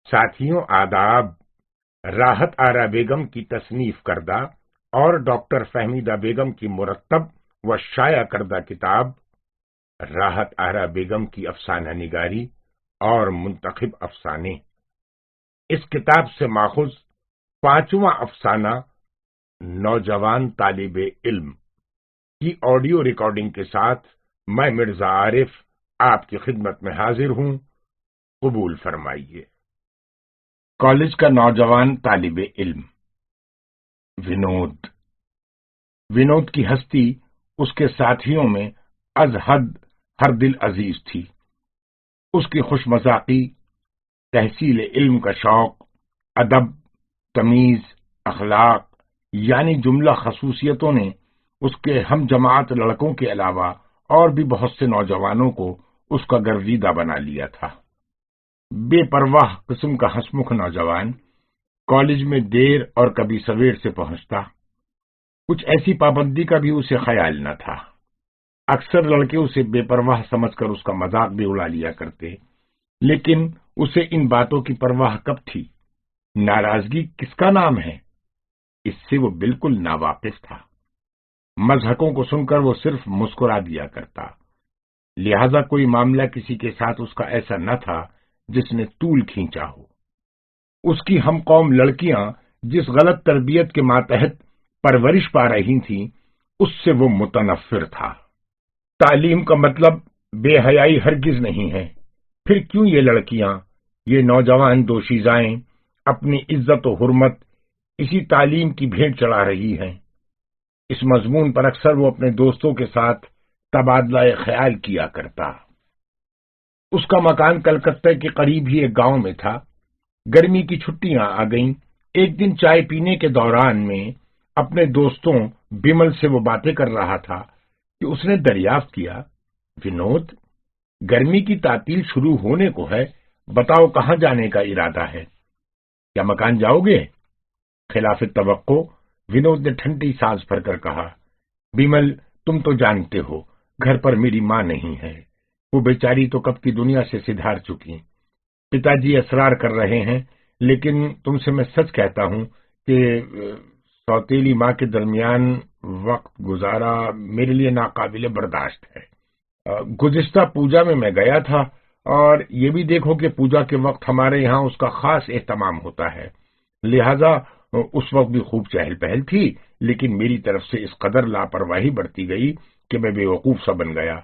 ساتھیوں آداب، راحت آرا بیگم کی تصنیف کردہ اور ڈاکٹر فہمیدہ بیگم کی مرتب و شائع کردہ کتاب راحت آرا بیگم کی افسانہ نگاری اور منتخب افسانے، اس کتاب سے ماخوذ 5واں افسانہ نوجوان طالب علم کی آڈیو ریکارڈنگ کے ساتھ میں مرزا عارف آپ کی خدمت میں حاضر ہوں، قبول فرمائیے۔ کالج کا نوجوان طالب علم ونود کی ہستی اس کے ساتھیوں میں از حد ہر دل عزیز تھی۔ اس کی خوش مذاقی، تحصیل علم کا شوق، ادب، تمیز، اخلاق یعنی جملہ خصوصیتوں نے اس کے ہم جماعت لڑکوں کے علاوہ اور بھی بہت سے نوجوانوں کو اس کا گرویدہ بنا لیا تھا۔ بے پرواہ قسم کا ہنسمکھ نوجوان، کالج میں دیر اور کبھی سویر سے پہنچتا، کچھ ایسی پابندی کا بھی اسے خیال نہ تھا۔ اکثر لڑکے اسے بے پرواہ سمجھ کر اس کا مذاق بھی اڑا لیا کرتے، لیکن اسے ان باتوں کی پرواہ کب تھی؟ ناراضگی کس کا نام ہے، اس سے وہ بالکل ناواقف تھا۔ مضحکوں کو سن کر وہ صرف مسکرا دیا کرتا، لہذا کوئی معاملہ کسی کے ساتھ اس کا ایسا نہ تھا جس نے طول کھینچا ہو۔ اس کی ہم قوم لڑکیاں جس غلط تربیت کے ماتحت پرورش پا رہی تھیں، اس سے وہ متنفر تھا۔ تعلیم کا مطلب بے حیائی ہرگز نہیں ہے، پھر کیوں یہ لڑکیاں، یہ نوجوان دوشیزائیں اپنی عزت و حرمت اسی تعلیم کی بھیٹ چڑھا رہی ہیں؟ اس مضمون پر اکثر وہ اپنے دوستوں کے ساتھ تبادلہ خیال کیا کرتا۔ اس کا مکان کلکتہ کے قریب ہی ایک گاؤں میں تھا۔ گرمی کی چھٹیاں آ گئیں۔ ایک دن چائے پینے کے دوران میں اپنے دوستوں بمل سے وہ باتیں کر رہا تھا کہ اس نے دریافت کیا، ونود، گرمی کی تعطیل شروع ہونے کو ہے، بتاؤ کہاں جانے کا ارادہ ہے؟ کیا مکان جاؤ گے؟ خلاف توقع ونود نے ٹھنڈی سانس بھر کر کہا، بمل، تم تو جانتے ہو گھر پر میری ماں نہیں ہے، وہ بیچاری تو کب کی دنیا سے سدھار چکی۔ پتا جی اصرار کر رہے ہیں، لیکن تم سے میں سچ کہتا ہوں کہ سوتیلی ماں کے درمیان وقت گزارا میرے لیے ناقابل برداشت ہے۔ گزشتہ پوجا میں گیا تھا، اور یہ بھی دیکھو کہ پوجا کے وقت ہمارے یہاں اس کا خاص اہتمام ہوتا ہے، لہذا اس وقت بھی خوب چہل پہل تھی، لیکن میری طرف سے اس قدر لاپرواہی برتی گئی کہ میں بے وقوف سا بن گیا۔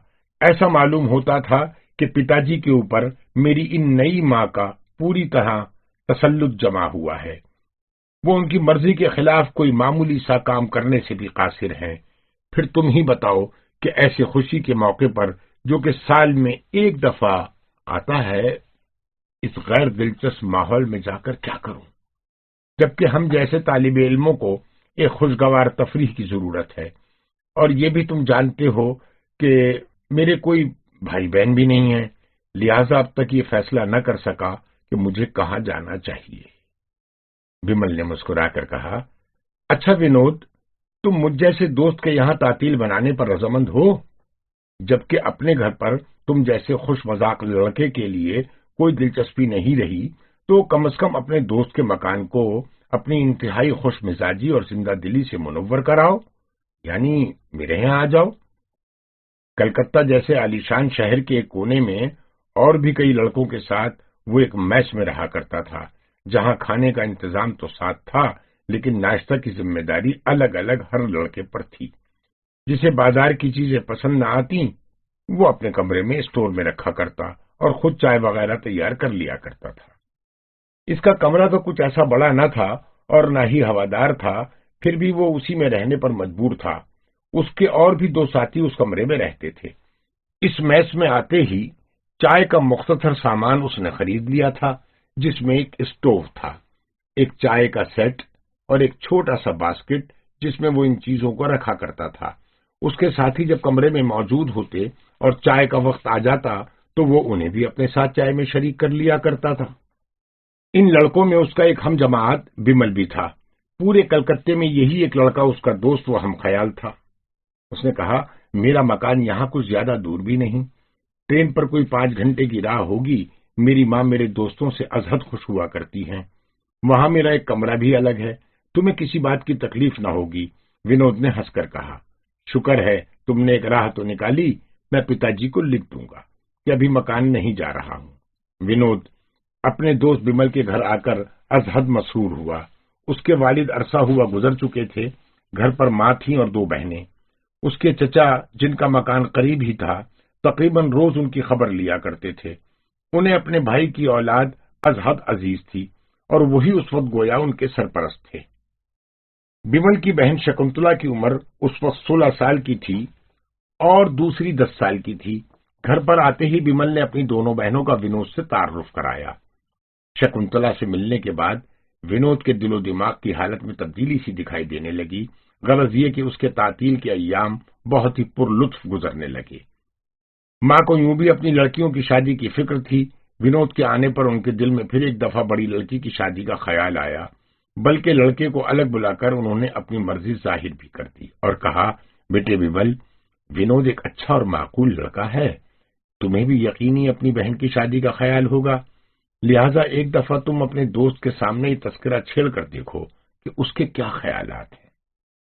ایسا معلوم ہوتا تھا کہ پتا جی کے اوپر میری ان نئی ماں کا پوری طرح تسلط جمع ہوا ہے۔ وہ ان کی مرضی کے خلاف کوئی معمولی سا کام کرنے سے بھی قاصر ہیں۔ پھر تم ہی بتاؤ کہ ایسے خوشی کے موقع پر، جو کہ سال میں ایک دفعہ آتا ہے، اس غیر دلچسپ ماحول میں جا کر کیا کروں؟ جبکہ ہم جیسے طالب علموں کو ایک خوشگوار تفریح کی ضرورت ہے، اور یہ بھی تم جانتے ہو کہ میرے کوئی بھائی بہن بھی نہیں ہیں، لہذا اب تک یہ فیصلہ نہ کر سکا کہ مجھے کہاں جانا چاہیے۔ بمل نے مسکرا کر کہا، اچھا ونود، تم مجھ جیسے دوست کے یہاں تعطیل بنانے پر رضامند ہو؟ جبکہ اپنے گھر پر تم جیسے خوش مذاق لڑکے کے لیے کوئی دلچسپی نہیں رہی، تو کم از کم اپنے دوست کے مکان کو اپنی انتہائی خوش مزاجی اور زندہ دلی سے منور کراؤ، یعنی میرے یہاں آ جاؤ۔ کلکتہ جیسے عالیشان شہر کے ایک کونے میں اور بھی کئی لڑکوں کے ساتھ وہ ایک میس میں رہا کرتا تھا، جہاں کھانے کا انتظام تو ساتھ تھا، لیکن ناشتہ کی ذمہ داری الگ الگ ہر لڑکے پر تھی۔ جسے بازار کی چیزیں پسند نہ آتی، وہ اپنے کمرے میں اسٹور میں رکھا کرتا اور خود چائے وغیرہ تیار کر لیا کرتا تھا۔ اس کا کمرہ تو کچھ ایسا بڑا نہ تھا اور نہ ہی ہوادار تھا، پھر بھی وہ اسی میں رہنے پر مجبور تھا۔ اس کے اور بھی 2 ساتھی اس کمرے میں رہتے تھے۔ اس میس میں آتے ہی چائے کا مختصر سامان اس نے خرید لیا تھا، جس میں ایک اسٹوو تھا، ایک چائے کا سیٹ اور ایک چھوٹا سا باسکٹ جس میں وہ ان چیزوں کو رکھا کرتا تھا۔ اس کے ساتھی جب کمرے میں موجود ہوتے اور چائے کا وقت آ جاتا تو وہ انہیں بھی اپنے ساتھ چائے میں شریک کر لیا کرتا تھا۔ ان لڑکوں میں اس کا ایک ہم جماعت بمل بھی تھا۔ پورے کلکتے میں یہی ایک لڑکا اس کا دوست و ہم خیال تھا۔ اس نے کہا، میرا مکان یہاں کچھ زیادہ دور بھی نہیں، ٹرین پر کوئی 5 گھنٹے کی راہ ہوگی، میری ماں میرے دوستوں سے ازحد خوش ہوا کرتی ہیں۔ وہاں میرا ایک کمرہ بھی الگ ہے، تمہیں کسی بات کی تکلیف نہ ہوگی۔ ونود نے ہنس کر کہا، شکر ہے تم نے ایک راہ تو نکالی، میں پتا جی کو لکھ دوں گا کہ ابھی مکان نہیں جا رہا ہوں۔ ونود اپنے دوست بمل کے گھر آ کر ازحد مسرور ہوا۔ اس کے والد عرصہ ہوا گزر چکے تھے، گھر پر ماں تھی اور 2 بہنیں۔ اس کے چچا جن کا مکان قریب ہی تھا تقریباً روز ان کی خبر لیا کرتے تھے۔ انہیں اپنے بھائی کی اولاد ازحد عزیز تھی اور وہی اس وقت گویا ان کے سرپرست تھے۔ بمل کی بہن شکنتلا کی عمر اس وقت 16 سال کی تھی اور دوسری 10 سال کی تھی۔ گھر پر آتے ہی بمل نے اپنی دونوں بہنوں کا ونود سے تعارف کرایا۔ شکنتلا سے ملنے کے بعد ونود کے دل و دماغ کی حالت میں تبدیلی سی دکھائی دینے لگی۔ غرض یہ کہ اس کے تعطیل کے ایام بہت ہی پر لطف گزرنے لگے۔ ماں کو یوں بھی اپنی لڑکیوں کی شادی کی فکر تھی۔ ونود کے آنے پر ان کے دل میں پھر ایک دفعہ بڑی لڑکی کی شادی کا خیال آیا، بلکہ لڑکے کو الگ بلا کر انہوں نے اپنی مرضی ظاہر بھی کر دی اور کہا، بیٹے بمل، ونود ایک اچھا اور معقول لڑکا ہے، تمہیں بھی یقینی اپنی بہن کی شادی کا خیال ہوگا، لہذا ایک دفعہ تم اپنے دوست کے سامنے یہ تذکرہ چھیڑ کر دیکھو کہ اس کے کیا خیالات ہیں۔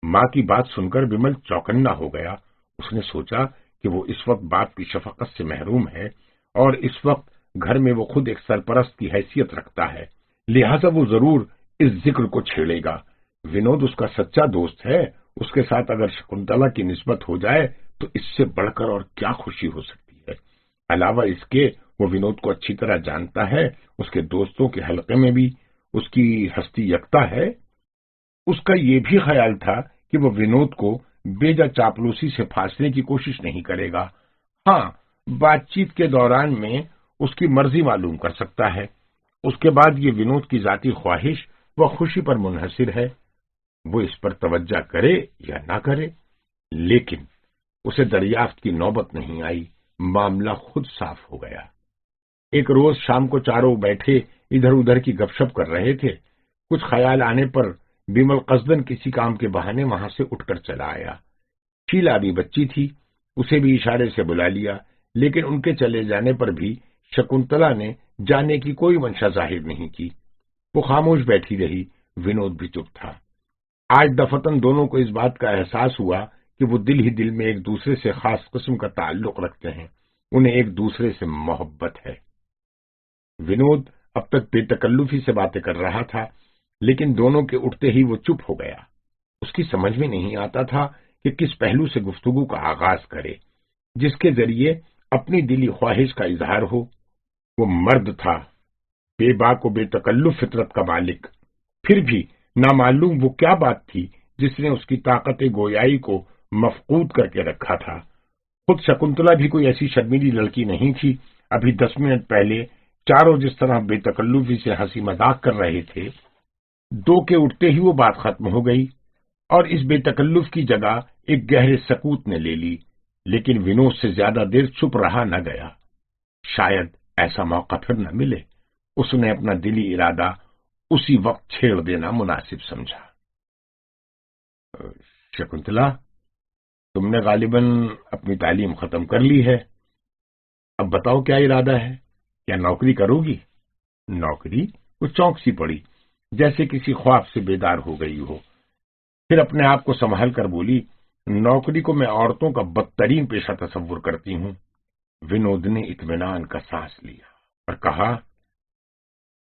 ماں کی بات سن کر بمل چوکنا ہو گیا۔ اس نے سوچا کہ وہ اس وقت باپ کی شفقت سے محروم ہے اور اس وقت گھر میں وہ خود ایک سرپرست کی حیثیت رکھتا ہے، لہذا وہ ضرور اس ذکر کو چھیڑے گا۔ ونود اس کا سچا دوست ہے، اس کے ساتھ اگر شکنتلا کی نسبت ہو جائے تو اس سے بڑھ کر اور کیا خوشی ہو سکتی ہے۔ علاوہ اس کے وہ ونود کو اچھی طرح جانتا ہے، اس کے دوستوں کے حلقے میں بھی اس کی ہستی یکتا ہے۔ اس کا یہ بھی خیال تھا کہ وہ ونود کو بیجا چاپلوسی سے پھانسنے کی کوشش نہیں کرے گا۔ ہاں، بات چیت کے دوران میں اس کی مرضی معلوم کر سکتا ہے۔ اس کے بعد یہ ونود کی ذاتی خواہش و خوشی پر منحصر ہے، وہ اس پر توجہ کرے یا نہ کرے، لیکن اسے دریافت کی نوبت نہیں آئی۔ معاملہ خود صاف ہو گیا۔ ایک روز شام کو چاروں بیٹھے ادھر ادھر کی گپ شپ کر رہے تھے۔ کچھ خیال آنے پر بمل قصدن کسی کام کے بہانے وہاں سے اٹھ کر چلا آیا۔ شیلا بھی بچی تھی، اسے بھی اشارے سے بلا لیا، لیکن ان کے چلے جانے پر بھی شکنتلا نے جانے کی کوئی منشا ظاہر نہیں کی۔ وہ خاموش بیٹھی رہی، ونود بھی چپ تھا۔ آج دفتن دونوں کو اس بات کا احساس ہوا کہ وہ دل ہی دل میں ایک دوسرے سے خاص قسم کا تعلق رکھتے ہیں، انہیں ایک دوسرے سے محبت ہے۔ ونود اب تک بے تکلفی سے باتیں کر رہا تھا، لیکن دونوں کے اٹھتے ہی وہ چپ ہو گیا۔ اس کی سمجھ میں نہیں آتا تھا کہ کس پہلو سے گفتگو کا آغاز کرے جس کے ذریعے اپنی دلی خواہش کا اظہار ہو۔ وہ مرد تھا، بے باک و بے تکلف فطرت کا مالک، پھر بھی نامعلوم وہ کیا بات تھی جس نے اس کی طاقت گویائی کو مفقود کر کے رکھا تھا۔ خود شکنتلا بھی کوئی ایسی شرمیلی لڑکی نہیں تھی۔ ابھی 10 منٹ پہلے چاروں جس طرح بے تکلفی سے ہنسی مذاق کر رہے تھے، دو کے اٹھتے ہی وہ بات ختم ہو گئی اور اس بے تکلف کی جگہ ایک گہرے سکوت نے لے لی۔ لیکن ونود سے زیادہ دیر چپ رہا نہ گیا، شاید ایسا موقع پھر نہ ملے۔ اس نے اپنا دلی ارادہ اسی وقت چھیڑ دینا مناسب سمجھا۔ شکنتلا، تم نے غالباً اپنی تعلیم ختم کر لی ہے، اب بتاؤ کیا ارادہ ہے؟ کیا نوکری کرو گی؟ نوکری؟ وہ چونک سی پڑی، جیسے کسی خواب سے بیدار ہو گئی ہو، پھر اپنے آپ کو سنبھال کر بولی، نوکری کو میں عورتوں کا بدترین پیشہ تصور کرتی ہوں۔ ونود نے اطمینان کا سانس لیا اور کہا،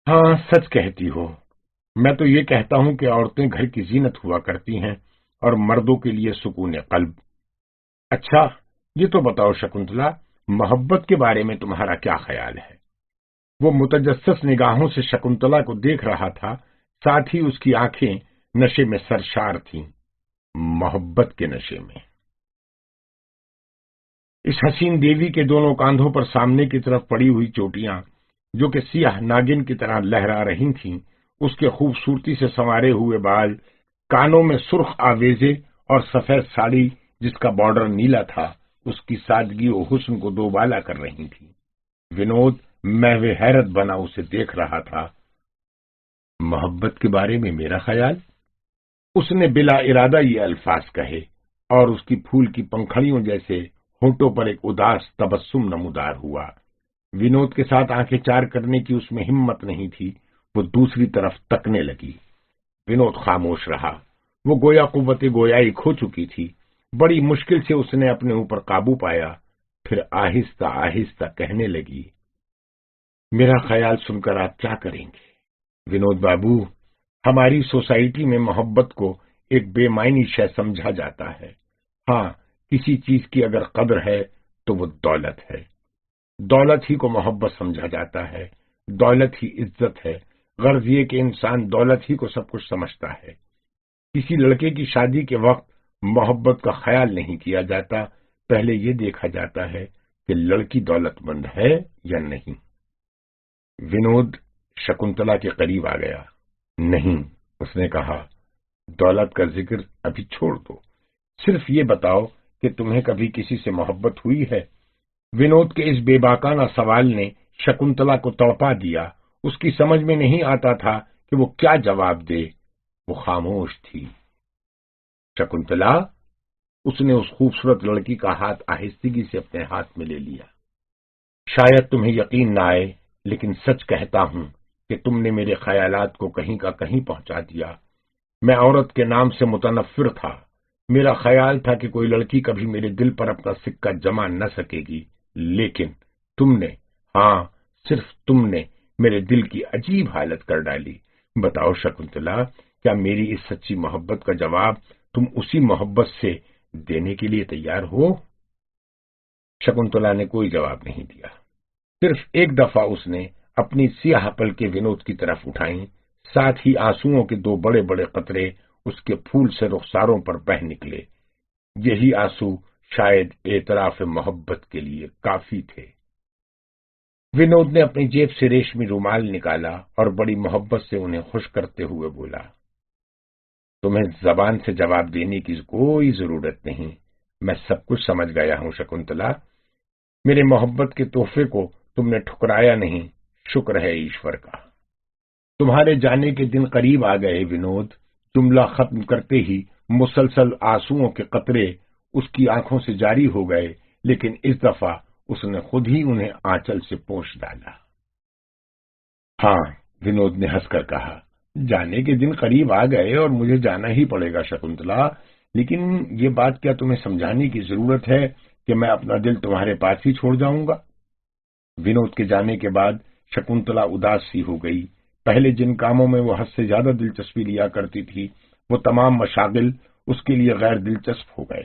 ہاں سچ کہتی ہو، میں تو یہ کہتا ہوں کہ عورتیں گھر کی زینت ہوا کرتی ہیں اور مردوں کے لیے سکون قلب۔ اچھا یہ تو بتاؤ شکنتلا، محبت کے بارے میں تمہارا کیا خیال ہے؟ وہ متجسس نگاہوں سے شکنتلا کو دیکھ رہا تھا، ساتھ ہی اس کی آنکھیں نشے میں سرشار تھیں، محبت کے نشے میں۔ اس حسین دیوی کے دونوں کاندھوں پر سامنے کی طرف پڑی ہوئی چوٹیاں جو کہ سیاہ ناگن کی طرح لہرا رہی تھیں، اس کے خوبصورتی سے سنوارے ہوئے بال، کانوں میں سرخ آویزے اور سفید ساڑی جس کا بارڈر نیلا تھا، اس کی سادگی و حسن کو دوبالا کر رہی تھی۔ ونود محو حیرت بنا اسے دیکھ رہا تھا۔ محبت کے بارے میں میرا خیال؟ اس نے بلا ارادہ یہ الفاظ کہے اور اس کی پھول کی پنکھڑیوں جیسے ہونٹوں پر ایک اداس تبسم نمودار ہوا۔ ونود کے ساتھ آنکھیں چار کرنے کی اس میں ہمت نہیں تھی۔ وہ دوسری طرف تکنے لگی۔ ونود خاموش رہا۔ وہ گویا قوت گویائی کھو چکی تھی۔ بڑی مشکل سے اس نے اپنے اوپر قابو پایا، پھر آہستہ آہستہ کہنے لگی، میرا خیال سن کر آپ کیا کریں گے؟ ونود بابو، ہماری سوسائٹی میں محبت کو ایک بے معنی شے سمجھا جاتا ہے۔ ہاں، کسی چیز کی اگر قدر ہے تو وہ دولت ہے۔ دولت ہی کو محبت سمجھا جاتا ہے، دولت ہی عزت ہے۔ غرض یہ کہ انسان دولت ہی کو سب کچھ سمجھتا ہے۔ کسی لڑکے کی شادی کے وقت محبت کا خیال نہیں کیا جاتا، پہلے یہ دیکھا جاتا ہے کہ لڑکی دولت مند ہے یا نہیں۔ ونود شکنتلا کے قریب آ گیا۔ نہیں، اس نے کہا، دولت کا ذکر ابھی چھوڑ دو، صرف یہ بتاؤ کہ تمہیں کبھی کسی سے محبت ہوئی ہے؟ ونود کے اس بے باکانہ سوال نے شکنتلا کو تڑپا دیا۔ اس کی سمجھ میں نہیں آتا تھا کہ وہ کیا جواب دے۔ وہ خاموش تھی۔ شکنتلا، اس نے اس خوبصورت لڑکی کا ہاتھ آہستگی سے اپنے ہاتھ میں لے لیا۔ شاید تمہیں یقین نہ آئے، لیکن سچ کہتا ہوں کہ تم نے میرے خیالات کو کہیں کا کہیں پہنچا دیا۔ میں عورت کے نام سے متنفر تھا۔ میرا خیال تھا کہ کوئی لڑکی کبھی میرے دل پر اپنا سکہ جما نہ سکے گی، لیکن تم نے، ہاں صرف تم نے میرے دل کی عجیب حالت کر ڈالی۔ بتاؤ شکنتلا، کیا میری اس سچی محبت کا جواب تم اسی محبت سے دینے کے لیے تیار ہو؟ شکنتلا نے کوئی جواب نہیں دیا۔ صرف ایک دفعہ اس نے اپنی سیاہ پلکیں ونود کی طرف اٹھائیں، ساتھ ہی آنسوؤں کے دو بڑے بڑے قطرے اس کے پھول سے رخساروں پر بہہ نکلے۔ یہی آنسو شاید اعتراف محبت کے لیے کافی تھے۔ ونود نے اپنی جیب سے ریشمی رومال نکالا اور بڑی محبت سے انہیں خوش کرتے ہوئے بولا، تمہیں زبان سے جواب دینے کی کوئی ضرورت نہیں، میں سب کچھ سمجھ گیا ہوں شکنتلا۔ میرے محبت کے تحفے کو تم نے ٹھکرایا نہیں، شکر ہے ایشور کا۔ تمہارے جانے کے دن قریب آ گئے ونود۔ جملہ ختم کرتے ہی مسلسل آنسوؤں کے قطرے اس کی آنکھوں سے جاری ہو گئے، لیکن اس دفعہ اس نے خود ہی انہیں آنچل سے پوچھ ڈالا۔ ہاں، ونود نے ہنس کر کہا، جانے کے دن قریب آ گئے اور مجھے جانا ہی پڑے گا شکنتلا، لیکن یہ بات کیا تمہیں سمجھانے کی ضرورت ہے کہ میں اپنا دل تمہارے پاس ہی چھوڑ جاؤں گا؟ ونود کے جانے کے بعد شکنتلا اداس سی ہو گئی۔ پہلے جن کاموں میں وہ حد سے زیادہ دلچسپی لیا کرتی تھی، وہ تمام مشاغل اس کے لیے غیر دلچسپ ہو گئے۔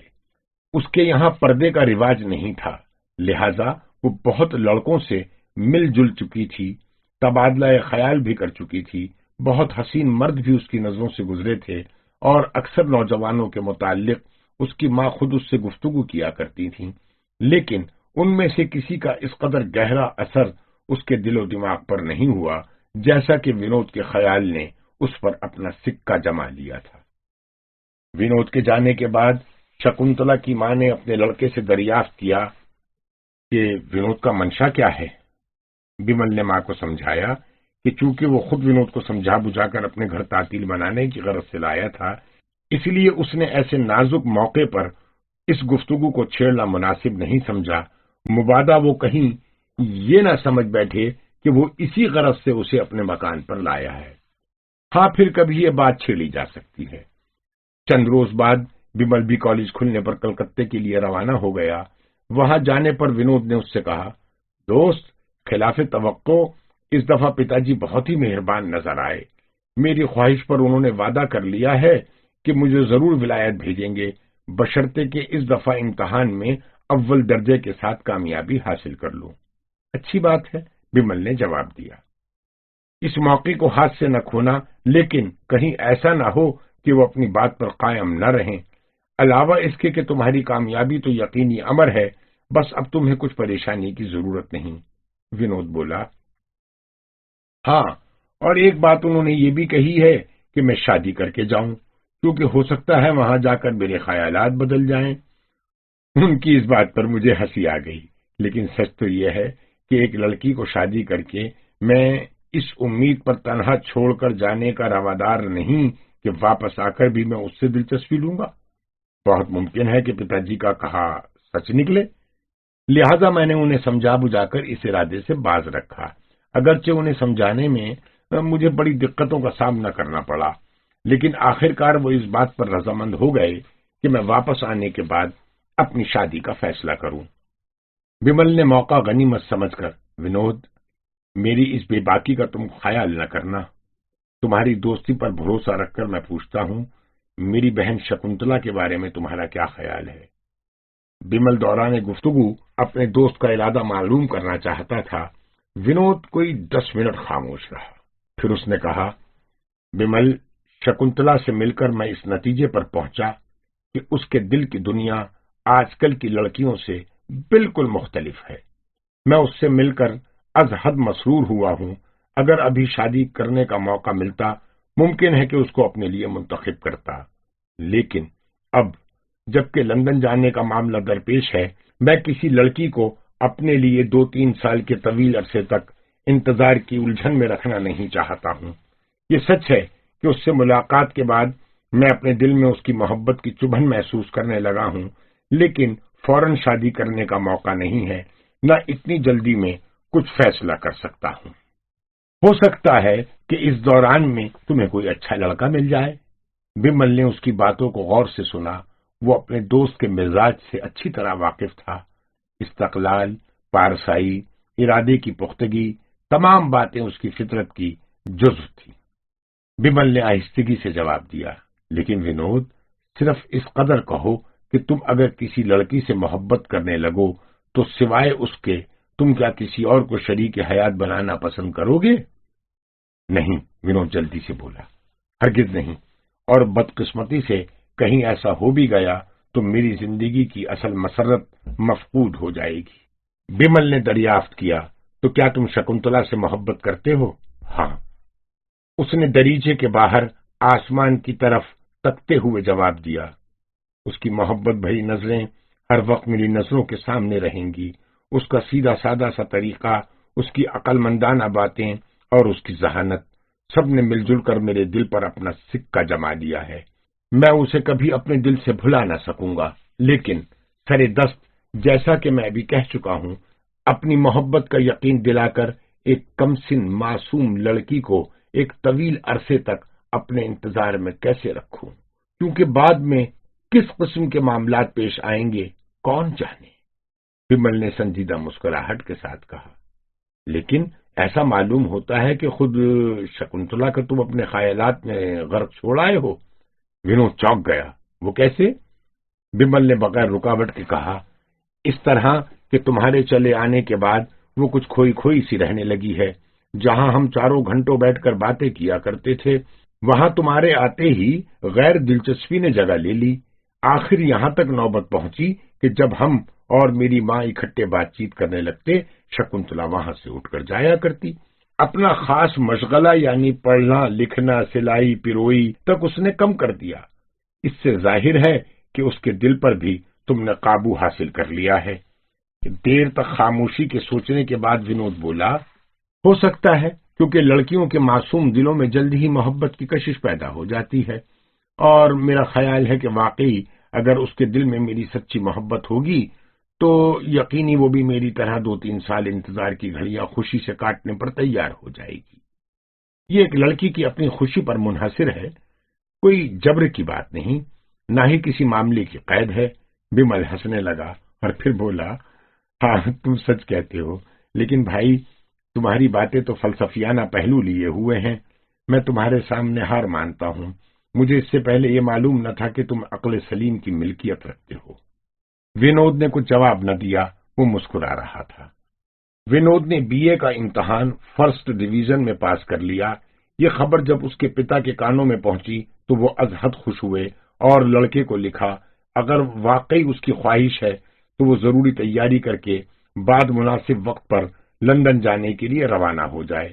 اس کے یہاں پردے کا رواج نہیں تھا، لہذا وہ بہت لڑکوں سے مل جل چکی تھی، تبادلہ خیال بھی کر چکی تھی۔ بہت حسین مرد بھی اس کی نظروں سے گزرے تھے، اور اکثر نوجوانوں کے متعلق اس کی ماں خود اس سے گفتگو کیا کرتی تھیں، لیکن ان میں سے کسی کا اس قدر گہرا اثر اس کے دل و دماغ پر نہیں ہوا جیسا کہ ونود کے خیال نے اس پر اپنا سکہ جما لیا تھا۔ ونود کے جانے کے بعد شکنتلا کی ماں نے اپنے لڑکے سے دریافت کیا کہ ونود کا منشا کیا ہے۔ بمل نے ماں کو سمجھایا کہ چونکہ وہ خود ونود کو سمجھا بجھا کر اپنے گھر تعطیل منانے کی غرض سے لایا تھا، اس لیے اس نے ایسے نازک موقع پر اس گفتگو کو چھیڑنا مناسب نہیں سمجھا، مبادا وہ کہیں یہ نہ سمجھ بیٹھے کہ وہ اسی غرض سے اسے اپنے مکان پر لایا ہے۔ ہاں، پھر کبھی یہ بات چھیڑی جا سکتی ہے۔ چند روز بعد بمل بھی کالج کھلنے پر کلکتے کے لیے روانہ ہو گیا۔ وہاں جانے پر ونود نے اس سے کہا، دوست، خلاف توقع اس دفعہ پتا جی بہت ہی مہربان نظر آئے۔ میری خواہش پر انہوں نے وعدہ کر لیا ہے کہ مجھے ضرور ولایت بھیجیں گے، بشرطے کہ اس دفعہ امتحان میں اول درجے کے ساتھ کامیابی حاصل کر لوں۔ اچھی بات ہے، بمل نے جواب دیا۔ اس موقع کو ہاتھ سے نہ کھونا، لیکن کہیں ایسا نہ ہو کہ وہ اپنی بات پر قائم نہ رہیں۔ علاوہ اس کے کہ تمہاری کامیابی تو یقینی امر ہے، بس اب تمہیں کچھ پریشانی کی ضرورت نہیں۔ ونود بولا، ہاں، اور ایک بات انہوں نے یہ بھی کہی ہے کہ میں شادی کر کے جاؤں، کیونکہ ہو سکتا ہے وہاں جا کر میرے خیالات بدل جائیں۔ ان کی اس بات پر مجھے ہنسی آ گئی، لیکن سچ تو یہ ہے کہ ایک لڑکی کو شادی کر کے میں اس امید پر تنہا چھوڑ کر جانے کا روادار نہیں کہ واپس آ کر بھی میں اس سے دلچسپی لوں گا۔ بہت ممکن ہے کہ پتا جی کا کہا سچ نکلے۔ لہذا میں نے انہیں سمجھا بجھا کر اس ارادے سے باز رکھا، اگرچہ انہیں سمجھانے میں مجھے بڑی دقتوں کا سامنا کرنا پڑا، لیکن آخرکار وہ اس بات پر رضامند ہو گئے کہ میں واپس آنے کے بعد اپنی شادی کا فیصلہ کروں۔ بمل نے موقع غنیمت سمجھ کر، ونود، میری اس بے باکی کا تم خیال نہ کرنا، تمہاری دوستی پر بھروسہ رکھ کر میں پوچھتا ہوں، میری بہن شکنتلا کے بارے میں تمہارا کیا خیال ہے؟ بمل دوران گفتگو اپنے دوست کا ارادہ معلوم کرنا چاہتا تھا۔ ونود کوئی 10 منٹ خاموش رہا، پھر اس نے کہا، بمل، شکنتلا سے مل کر میں اس نتیجے پر پہنچا کہ اس کے دل کی دنیا آج کل کی لڑکیوں سے بالکل مختلف ہے۔ میں اس سے مل کر از حد مسرور ہوا ہوں۔ اگر ابھی شادی کرنے کا موقع ملتا، ممکن ہے کہ اس کو اپنے لیے منتخب کرتا، لیکن اب جبکہ لندن جانے کا معاملہ درپیش ہے، میں کسی لڑکی کو اپنے لیے 2-3 سال کے طویل عرصے تک انتظار کی الجھن میں رکھنا نہیں چاہتا ہوں۔ یہ سچ ہے کہ اس سے ملاقات کے بعد میں اپنے دل میں اس کی محبت کی چبھن محسوس کرنے لگا ہوں، لیکن فوراً شادی کرنے کا موقع نہیں ہے، نہ اتنی جلدی میں کچھ فیصلہ کر سکتا ہوں۔ ہو سکتا ہے کہ اس دوران میں تمہیں کوئی اچھا لڑکا مل جائے۔ بمل نے اس کی باتوں کو غور سے سنا۔ وہ اپنے دوست کے مزاج سے اچھی طرح واقف تھا۔ استقلال، پارسائی، ارادے کی پختگی، تمام باتیں اس کی فطرت کی جزو تھی۔ بمل نے آہستگی سے جواب دیا، لیکن ونود، صرف اس قدر کہو کہ تم اگر کسی لڑکی سے محبت کرنے لگو تو سوائے اس کے تم کیا کسی اور کو شریک حیات بنانا پسند کرو گے؟ نہیں، ونود جلدی سے بولا، ہرگز نہیں، اور بدقسمتی سے کہیں ایسا ہو بھی گیا تو میری زندگی کی اصل مسرت مفقود ہو جائے گی۔ بمل نے دریافت کیا، تو کیا تم شکنتلا سے محبت کرتے ہو؟ ہاں، اس نے دریچے کے باہر آسمان کی طرف تکتے ہوئے جواب دیا۔ اس کی محبت بھری نظریں ہر وقت میری نظروں کے سامنے رہیں گی، اس کا سیدھا سادہ سا طریقہ، اس کی عقل مندانہ باتیں اور اس کی ذہانت، سب نے مل جل کر میرے دل پر اپنا سکہ جما دیا ہے۔ میں اسے کبھی اپنے دل سے بھلا نہ سکوں گا، لیکن سرے دست، جیسا کہ میں ابھی کہہ چکا ہوں، اپنی محبت کا یقین دلا کر ایک کم سن معصوم لڑکی کو ایک طویل عرصے تک اپنے انتظار میں کیسے رکھوں؟ کیونکہ بعد میں کس قسم کے معاملات پیش آئیں گے کون جانے۔ بمل نے سنجیدہ مسکراہٹ کے ساتھ کہا، لیکن ایسا معلوم ہوتا ہے کہ خود شکنتلا کا تم اپنے خیالات میں غرق چھوڑ آئے ہو۔ ونود چونک گیا۔ وہ کیسے؟ بمل نے بغیر رکاوٹ کے کہا، اس طرح کہ تمہارے چلے آنے کے بعد وہ کچھ کھوئی کھوئی سی رہنے لگی ہے۔ جہاں ہم چاروں گھنٹوں بیٹھ کر باتیں کیا کرتے تھے، وہاں تمہارے آتے ہی غیر دلچسپی نے جگہ لے لی۔ آخر یہاں تک نوبت پہنچی کہ جب ہم اور میری ماں اکٹھے بات چیت کرنے لگتے، شکنتلا وہاں سے اٹھ کر جایا کرتی۔ اپنا خاص مشغلہ یعنی پڑھنا، لکھنا، سلائی پروئی تک اس نے کم کر دیا۔ اس سے ظاہر ہے کہ اس کے دل پر بھی تم نے قابو حاصل کر لیا ہے۔ دیر تک خاموشی کے سوچنے کے بعد ونود بولا، ہو سکتا ہے، کیونکہ لڑکیوں کے معصوم دلوں میں جلد ہی محبت کی کشش پیدا ہو جاتی ہے، اور میرا خیال ہے کہ واقعی اگر اس کے دل میں میری سچی محبت ہوگی تو یقینی وہ بھی میری طرح 2-3 سال انتظار کی گھڑیاں خوشی سے کاٹنے پر تیار ہو جائے گی۔ یہ ایک لڑکی کی اپنی خوشی پر منحصر ہے، کوئی جبر کی بات نہیں، نہ ہی کسی معاملے کی قید ہے۔ بمل ہنسنے لگا اور پھر بولا، ہاں تم سچ کہتے ہو، لیکن بھائی تمہاری باتیں تو فلسفیانہ پہلو لیے ہوئے ہیں۔ میں تمہارے سامنے ہار مانتا ہوں۔ مجھے اس سے پہلے یہ معلوم نہ تھا کہ تم عقل سلیم کی ملکیت رکھتے ہو۔ ونود نے کچھ جواب نہ دیا، وہ مسکرا رہا تھا۔ ونود نے BA کا امتحان فرسٹ ڈویژن میں پاس کر لیا۔ یہ خبر جب اس کے پتا کے کانوں میں پہنچی تو وہ از حد خوش ہوئے اور لڑکے کو لکھا، اگر واقعی اس کی خواہش ہے تو وہ ضروری تیاری کر کے بعد مناسب وقت پر لندن جانے کے لیے روانہ ہو جائے۔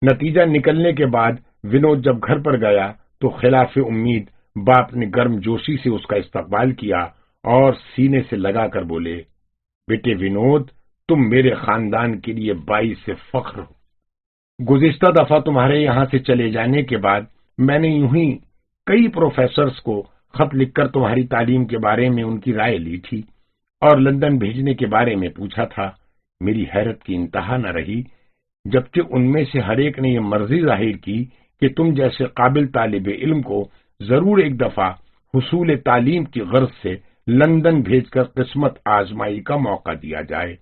نتیجہ نکلنے کے بعد ونود جب گھر پر گیا تو خلاف امید باپ نے گرم جوشی سے اس کا استقبال کیا اور سینے سے لگا کر بولے، بیٹے ونود، تم میرے خاندان کے لیے باعث فخر ہو۔ گزشتہ دفعہ تمہارے یہاں سے چلے جانے کے بعد میں نے یوں ہی کئی پروفیسرز کو خط لکھ کر تمہاری تعلیم کے بارے میں ان کی رائے لی تھی، اور لندن بھیجنے کے بارے میں پوچھا تھا، میری حیرت کی انتہا نہ رہی، جبکہ ان میں سے ہر ایک نے یہ مرضی ظاہر کی کہ تم جیسے قابل طالب علم کو ضرور ایک دفعہ حصول تعلیم کی غرض سے لندن بھیج کر قسمت آزمائی کا موقع دیا جائے۔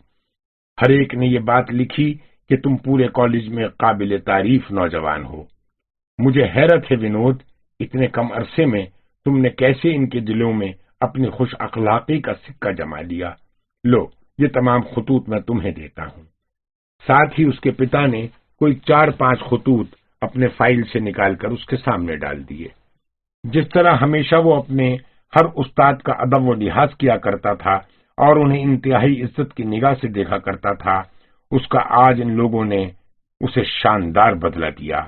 ہر ایک نے یہ بات لکھی کہ تم پورے کالج میں قابل تعریف نوجوان ہو۔ مجھے حیرت ہے ونود، اتنے کم عرصے میں تم نے کیسے ان کے دلوں میں اپنی خوش اخلاقی کا سکہ جما لیا۔ لو، یہ تمام خطوط میں تمہیں دیتا ہوں۔ ساتھ ہی اس کے پتا نے کوئی 4-5 خطوط اپنے فائل سے نکال کر اس کے سامنے ڈال دیے۔ جس طرح ہمیشہ وہ اپنے ہر استاد کا ادب و لحاظ کیا کرتا تھا اور انہیں انتہائی عزت کی نگاہ سے دیکھا کرتا تھا، اس کا آج ان لوگوں نے اسے شاندار بدلہ دیا۔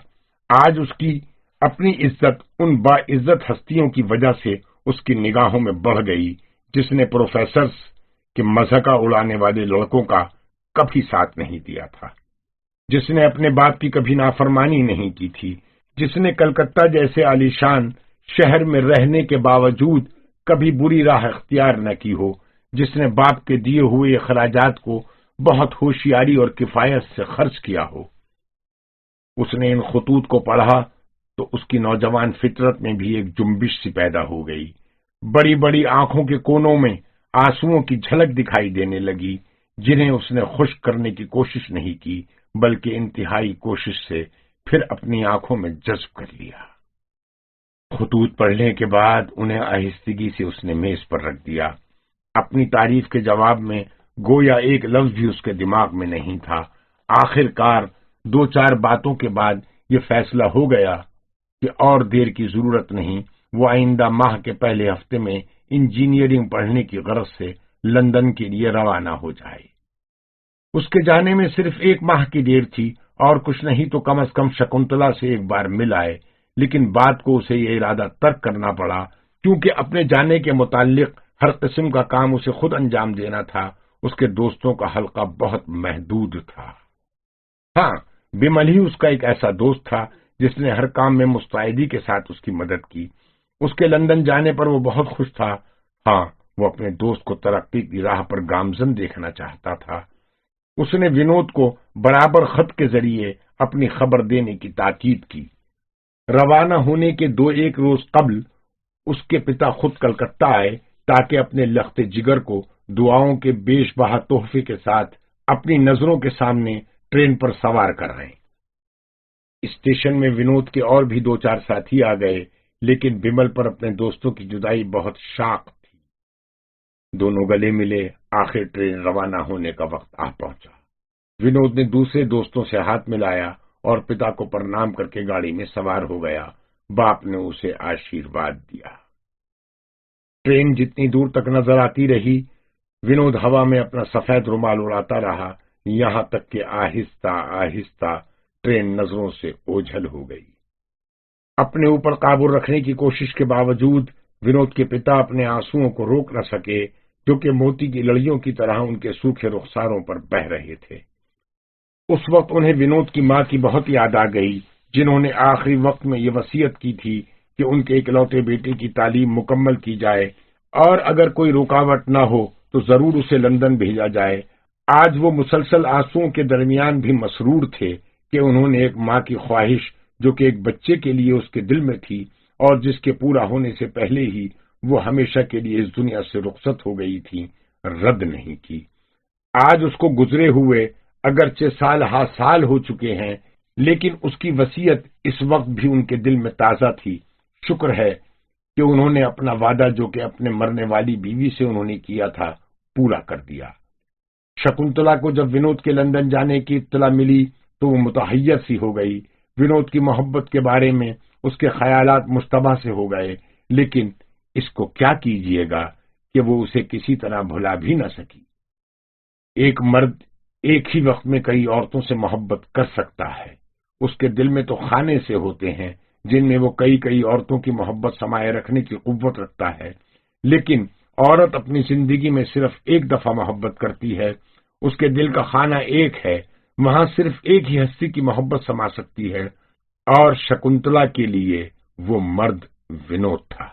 آج اس کی اپنی عزت ان باعزت ہستیوں کی وجہ سے اس کی نگاہوں میں بڑھ گئی، جس نے پروفیسرز کے مذہقہ اڑانے والے لڑکوں کا کبھی ساتھ نہیں دیا تھا، جس نے اپنے باپ کی کبھی نافرمانی نہیں کی تھی، جس نے کلکتہ جیسے عالیشان شہر میں رہنے کے باوجود کبھی بری راہ اختیار نہ کی ہو، جس نے باپ کے دیے ہوئے اخراجات کو بہت ہوشیاری اور کفایت سے خرچ کیا ہو۔ اس نے ان خطوط کو پڑھا تو اس کی نوجوان فطرت میں بھی ایک جنبش سی پیدا ہو گئی۔ بڑی بڑی آنکھوں کے کونوں میں آنسوؤں کی جھلک دکھائی دینے لگی، جنہیں اس نے خشک کرنے کی کوشش نہیں کی، بلکہ انتہائی کوشش سے پھر اپنی آنکھوں میں جذب کر لیا۔ خطوط پڑھنے کے بعد انہیں آہستگی سے اس نے میز پر رکھ دیا۔ اپنی تعریف کے جواب میں گویا ایک لفظ بھی اس کے دماغ میں نہیں تھا۔ آخر کار 2-4 باتوں کے بعد یہ فیصلہ ہو گیا کہ اور دیر کی ضرورت نہیں، وہ آئندہ ماہ کے پہلے ہفتے میں انجینئرنگ پڑھنے کی غرض سے لندن کے لیے روانہ ہو جائے۔ اس کے جانے میں صرف 1 ماہ کی دیر تھی، اور کچھ نہیں تو کم از کم شکنتلا سے ایک بار مل آئے، لیکن بات کو اسے یہ ارادہ ترک کرنا پڑا، کیونکہ اپنے جانے کے متعلق ہر قسم کا کام اسے خود انجام دینا تھا۔ اس کے دوستوں کا حلقہ بہت محدود تھا۔ ہاں، بمل ہی اس کا ایک ایسا دوست تھا جس نے ہر کام میں مستعدی کے ساتھ اس کی مدد کی۔ اس کے لندن جانے پر وہ بہت خوش تھا۔ ہاں، وہ اپنے دوست کو ترقی کی راہ پر گامزن دیکھنا چاہتا تھا۔ اس نے ونود کو برابر خط کے ذریعے اپنی خبر دینے کی تاکید کی۔ روانہ ہونے کے 2-1 روز قبل اس کے پتا خود کلکتہ آئے تاکہ اپنے لخت جگر کو دعاؤں کے بیش بہا تحفے کے ساتھ اپنی نظروں کے سامنے ٹرین پر سوار کرائیں۔ اسٹیشن میں ونود کے اور بھی 2-4 ساتھی آ گئے، لیکن بمل پر اپنے دوستوں کی جدائی بہت شاق تھی۔ دونوں گلے ملے۔ آخر ٹرین روانہ ہونے کا وقت آ پہنچا۔ ونود نے دوسرے دوستوں سے ہاتھ ملایا اور پتا کو پرنام کر کے گاڑی میں سوار ہو گیا۔ باپ نے اسے آشیرواد دیا۔ ٹرین جتنی دور تک نظر آتی رہی، ونود ہوا میں اپنا سفید رومال اڑاتا رہا، یہاں تک کہ آہستہ آہستہ ٹرین نظروں سے اوجھل ہو گئی۔ اپنے اوپر قابو رکھنے کی کوشش کے باوجود ونود کے پتا اپنے آنسوؤں کو روک نہ سکے، جو کہ موتی کی لڑیوں کی طرح ان کے سوکھے رخساروں پر بہہ رہے تھے۔ اس وقت انہیں ونود کی ماں کی بہت یاد آ گئی، جنہوں نے آخری وقت میں یہ وصیت کی تھی کہ ان کے اکلوتے بیٹے کی تعلیم مکمل کی جائے، اور اگر کوئی رکاوٹ نہ ہو تو ضرور اسے لندن بھیجا جائے۔ آج وہ مسلسل آنسوؤں کے درمیان بھی مسرور تھے کہ انہوں نے ایک ماں کی خواہش، جو کہ ایک بچے کے لیے اس کے دل میں تھی اور جس کے پورا ہونے سے پہلے ہی وہ ہمیشہ کے لیے اس دنیا سے رخصت ہو گئی تھی، رد نہیں کی۔ آج اس کو گزرے ہوئے اگرچہ سال ہا سال ہو چکے ہیں، لیکن اس کی وصیت اس وقت بھی ان کے دل میں تازہ تھی۔ شکر ہے کہ انہوں نے اپنا وعدہ، جو کہ اپنے مرنے والی بیوی سے انہوں نے کیا تھا، پورا کر دیا۔ شکنتلا کو جب ونود کے لندن جانے کی اطلاع ملی تو وہ متحیر سی ہو گئی۔ ونود کی محبت کے بارے میں اس کے خیالات مشتبہ سے ہو گئے، لیکن اس کو کیا کیجیے گا کہ وہ اسے کسی طرح بھلا بھی نہ سکی۔ ایک مرد ایک ہی وقت میں کئی عورتوں سے محبت کر سکتا ہے۔ اس کے دل میں تو خانے سے ہوتے ہیں جن میں وہ کئی عورتوں کی محبت سمائے رکھنے کی قوت رکھتا ہے، لیکن عورت اپنی زندگی میں صرف ایک دفعہ محبت کرتی ہے۔ اس کے دل کا خانہ ایک ہے، وہاں صرف ایک ہی ہستی کی محبت سما سکتی ہے، اور شکنتلا کے لیے وہ مرد ونود تھا۔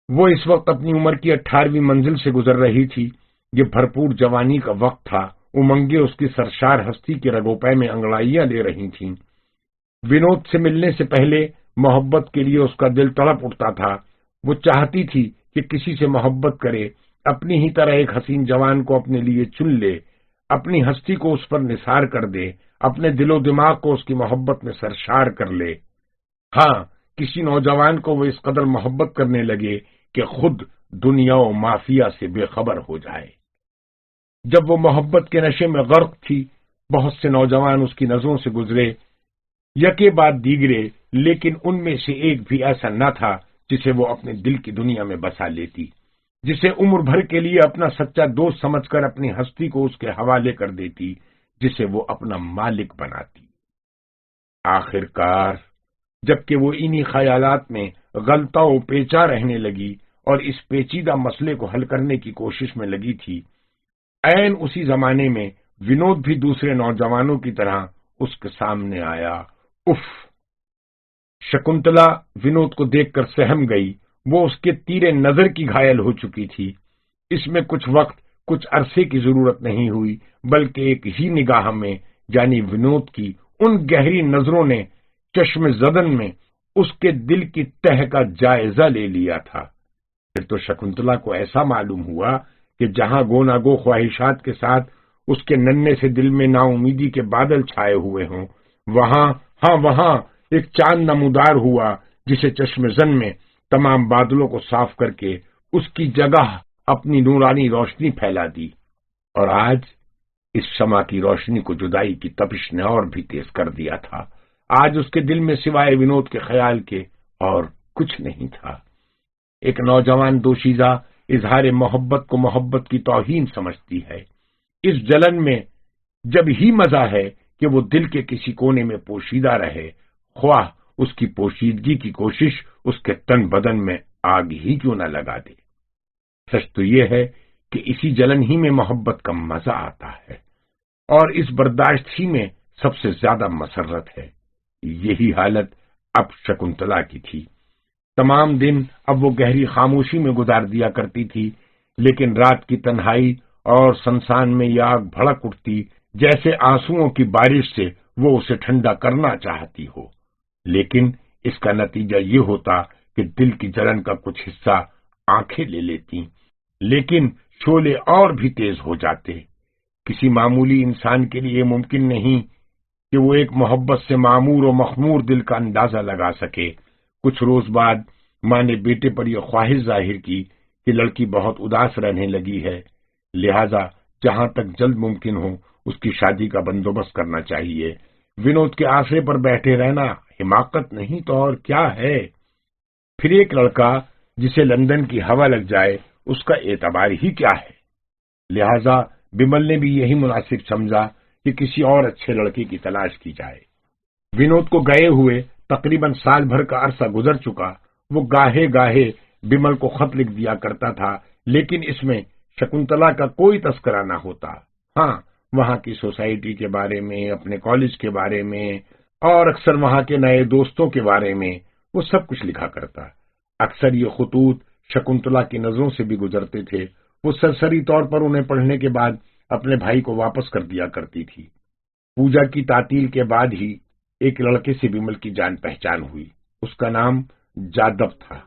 وہ اس وقت اپنی عمر کی 18ویں منزل سے گزر رہی تھی۔ یہ بھرپور جوانی کا وقت تھا، امنگیں اس کی سرشار ہستی کے رگوپے میں انگڑائیاں لے رہی تھیں۔ ونود سے ملنے سے پہلے محبت کے لیے اس کا دل تڑپ اٹھتا تھا۔ وہ چاہتی تھی کہ کسی سے محبت کرے، اپنی ہی طرح ایک حسین جوان کو اپنے لیے چن لے، اپنی ہستی کو اس پر نثار کر دے، اپنے دل و دماغ کو اس کی محبت میں سرشار کر لے۔ ہاں، کسی نوجوان کو وہ اس قدر محبت کرنے لگے کہ خود دنیا و مافیا سے بے خبر ہو جائے۔ جب وہ محبت کے نشے میں غرق تھی، بہت سے نوجوان اس کی نظروں سے گزرے، یکے بعد دیگرے، لیکن ان میں سے ایک بھی ایسا نہ تھا جسے وہ اپنے دل کی دنیا میں بسا لیتی، جسے عمر بھر کے لیے اپنا سچا دوست سمجھ کر اپنی ہستی کو اس کے حوالے کر دیتی، جسے وہ اپنا مالک بناتی۔ آخر کار جبکہ وہ انہی خیالات میں غلطہ و پیچا رہنے لگی اور اس پیچیدہ مسئلے کو حل کرنے کی کوشش میں لگی تھی، عین اسی زمانے میں ونود بھی دوسرے نوجوانوں کی طرح اس کے سامنے آیا۔ اف! شکنتلا ونود کو دیکھ کر سہم گئی۔ وہ اس کے تیرے نظر کی گھائل ہو چکی تھی۔ اس میں کچھ وقت، کچھ عرصے کی ضرورت نہیں ہوئی، بلکہ ایک ہی نگاہ میں، یعنی ونود کی ان گہری نظروں نے چشم زدن میں اس کے دل کی تہ کا جائزہ لے لیا تھا۔ پھر تو شکنتلا کو ایسا معلوم ہوا کہ جہاں گونا گو خواہشات کے ساتھ اس کے ننھے سے دل میں نا امیدی کے بادل چھائے ہوئے ہوں، وہاں ایک چاند نمودار ہوا جسے چشم زن میں تمام بادلوں کو صاف کر کے اس کی جگہ اپنی نورانی روشنی پھیلا دی۔ اور آج اس شمع کی روشنی کو جدائی کی تپش نے اور بھی تیز کر دیا تھا۔ آج اس کے دل میں سوائے ونود کے خیال کے اور کچھ نہیں تھا۔ ایک نوجوان دوشیزہ اظہار محبت کو محبت کی توہین سمجھتی ہے۔ اس جلن میں جب ہی مزہ ہے کہ وہ دل کے کسی کونے میں پوشیدہ رہے، خواہ اس کی پوشیدگی کی کوشش اس کے تن بدن میں آگ ہی کیوں نہ لگا دے۔ سچ تو یہ ہے کہ اسی جلن ہی میں محبت کا مزہ آتا ہے، اور اس برداشت ہی میں سب سے زیادہ مسرت ہے۔ یہی حالت اب شکنتلا کی تھی۔ تمام دن اب وہ گہری خاموشی میں گزار دیا کرتی تھی، لیکن رات کی تنہائی اور سنسان میں یہ آگ بھڑک اٹھتی جیسے آنسوؤں کی بارش سے وہ اسے ٹھنڈا کرنا چاہتی ہو، لیکن اس کا نتیجہ یہ ہوتا کہ دل کی جلن کا کچھ حصہ آنکھیں لے لیتی، لیکن شعلے اور بھی تیز ہو جاتے۔ کسی معمولی انسان کے لیے ممکن نہیں کہ وہ ایک محبت سے معمور و مخمور دل کا اندازہ لگا سکے۔ کچھ روز بعد ماں نے بیٹے پر یہ خواہش ظاہر کی کہ لڑکی بہت اداس رہنے لگی ہے، لہذا جہاں تک جلد ممکن ہو اس کی شادی کا بندوبست کرنا چاہیے۔ ونود کے آسرے پر بیٹھے رہنا حماقت نہیں تو اور کیا ہے؟ پھر ایک لڑکا جسے لندن کی ہوا لگ جائے، اس کا اعتبار ہی کیا ہے؟ لہذا بمل نے بھی یہی مناسب سمجھا کہ کسی اور اچھے لڑکے کی تلاش کی جائے۔ ونود کو گئے ہوئے تقریباً سال بھر کا عرصہ گزر چکا۔ وہ گاہے گاہے بمل کو خط لکھ دیا کرتا تھا، لیکن اس میں شکنتلا کا کوئی تذکرہ نہ ہوتا۔ ہاں، وہاں کی سوسائٹی کے بارے میں، اپنے کالج کے بارے میں، اور اکثر وہاں کے نئے دوستوں کے بارے میں وہ سب کچھ لکھا کرتا۔ اکثر یہ خطوط شکنتلا کی نظروں سے بھی گزرتے تھے۔ وہ سرسری طور پر انہیں پڑھنے کے بعد اپنے بھائی کو واپس کر دیا کرتی تھی۔ پوجا کی تعطیل کے بعد ہی ایک لڑکے سے بمل کی جان پہچان ہوئی۔ اس کا نام جادب تھا۔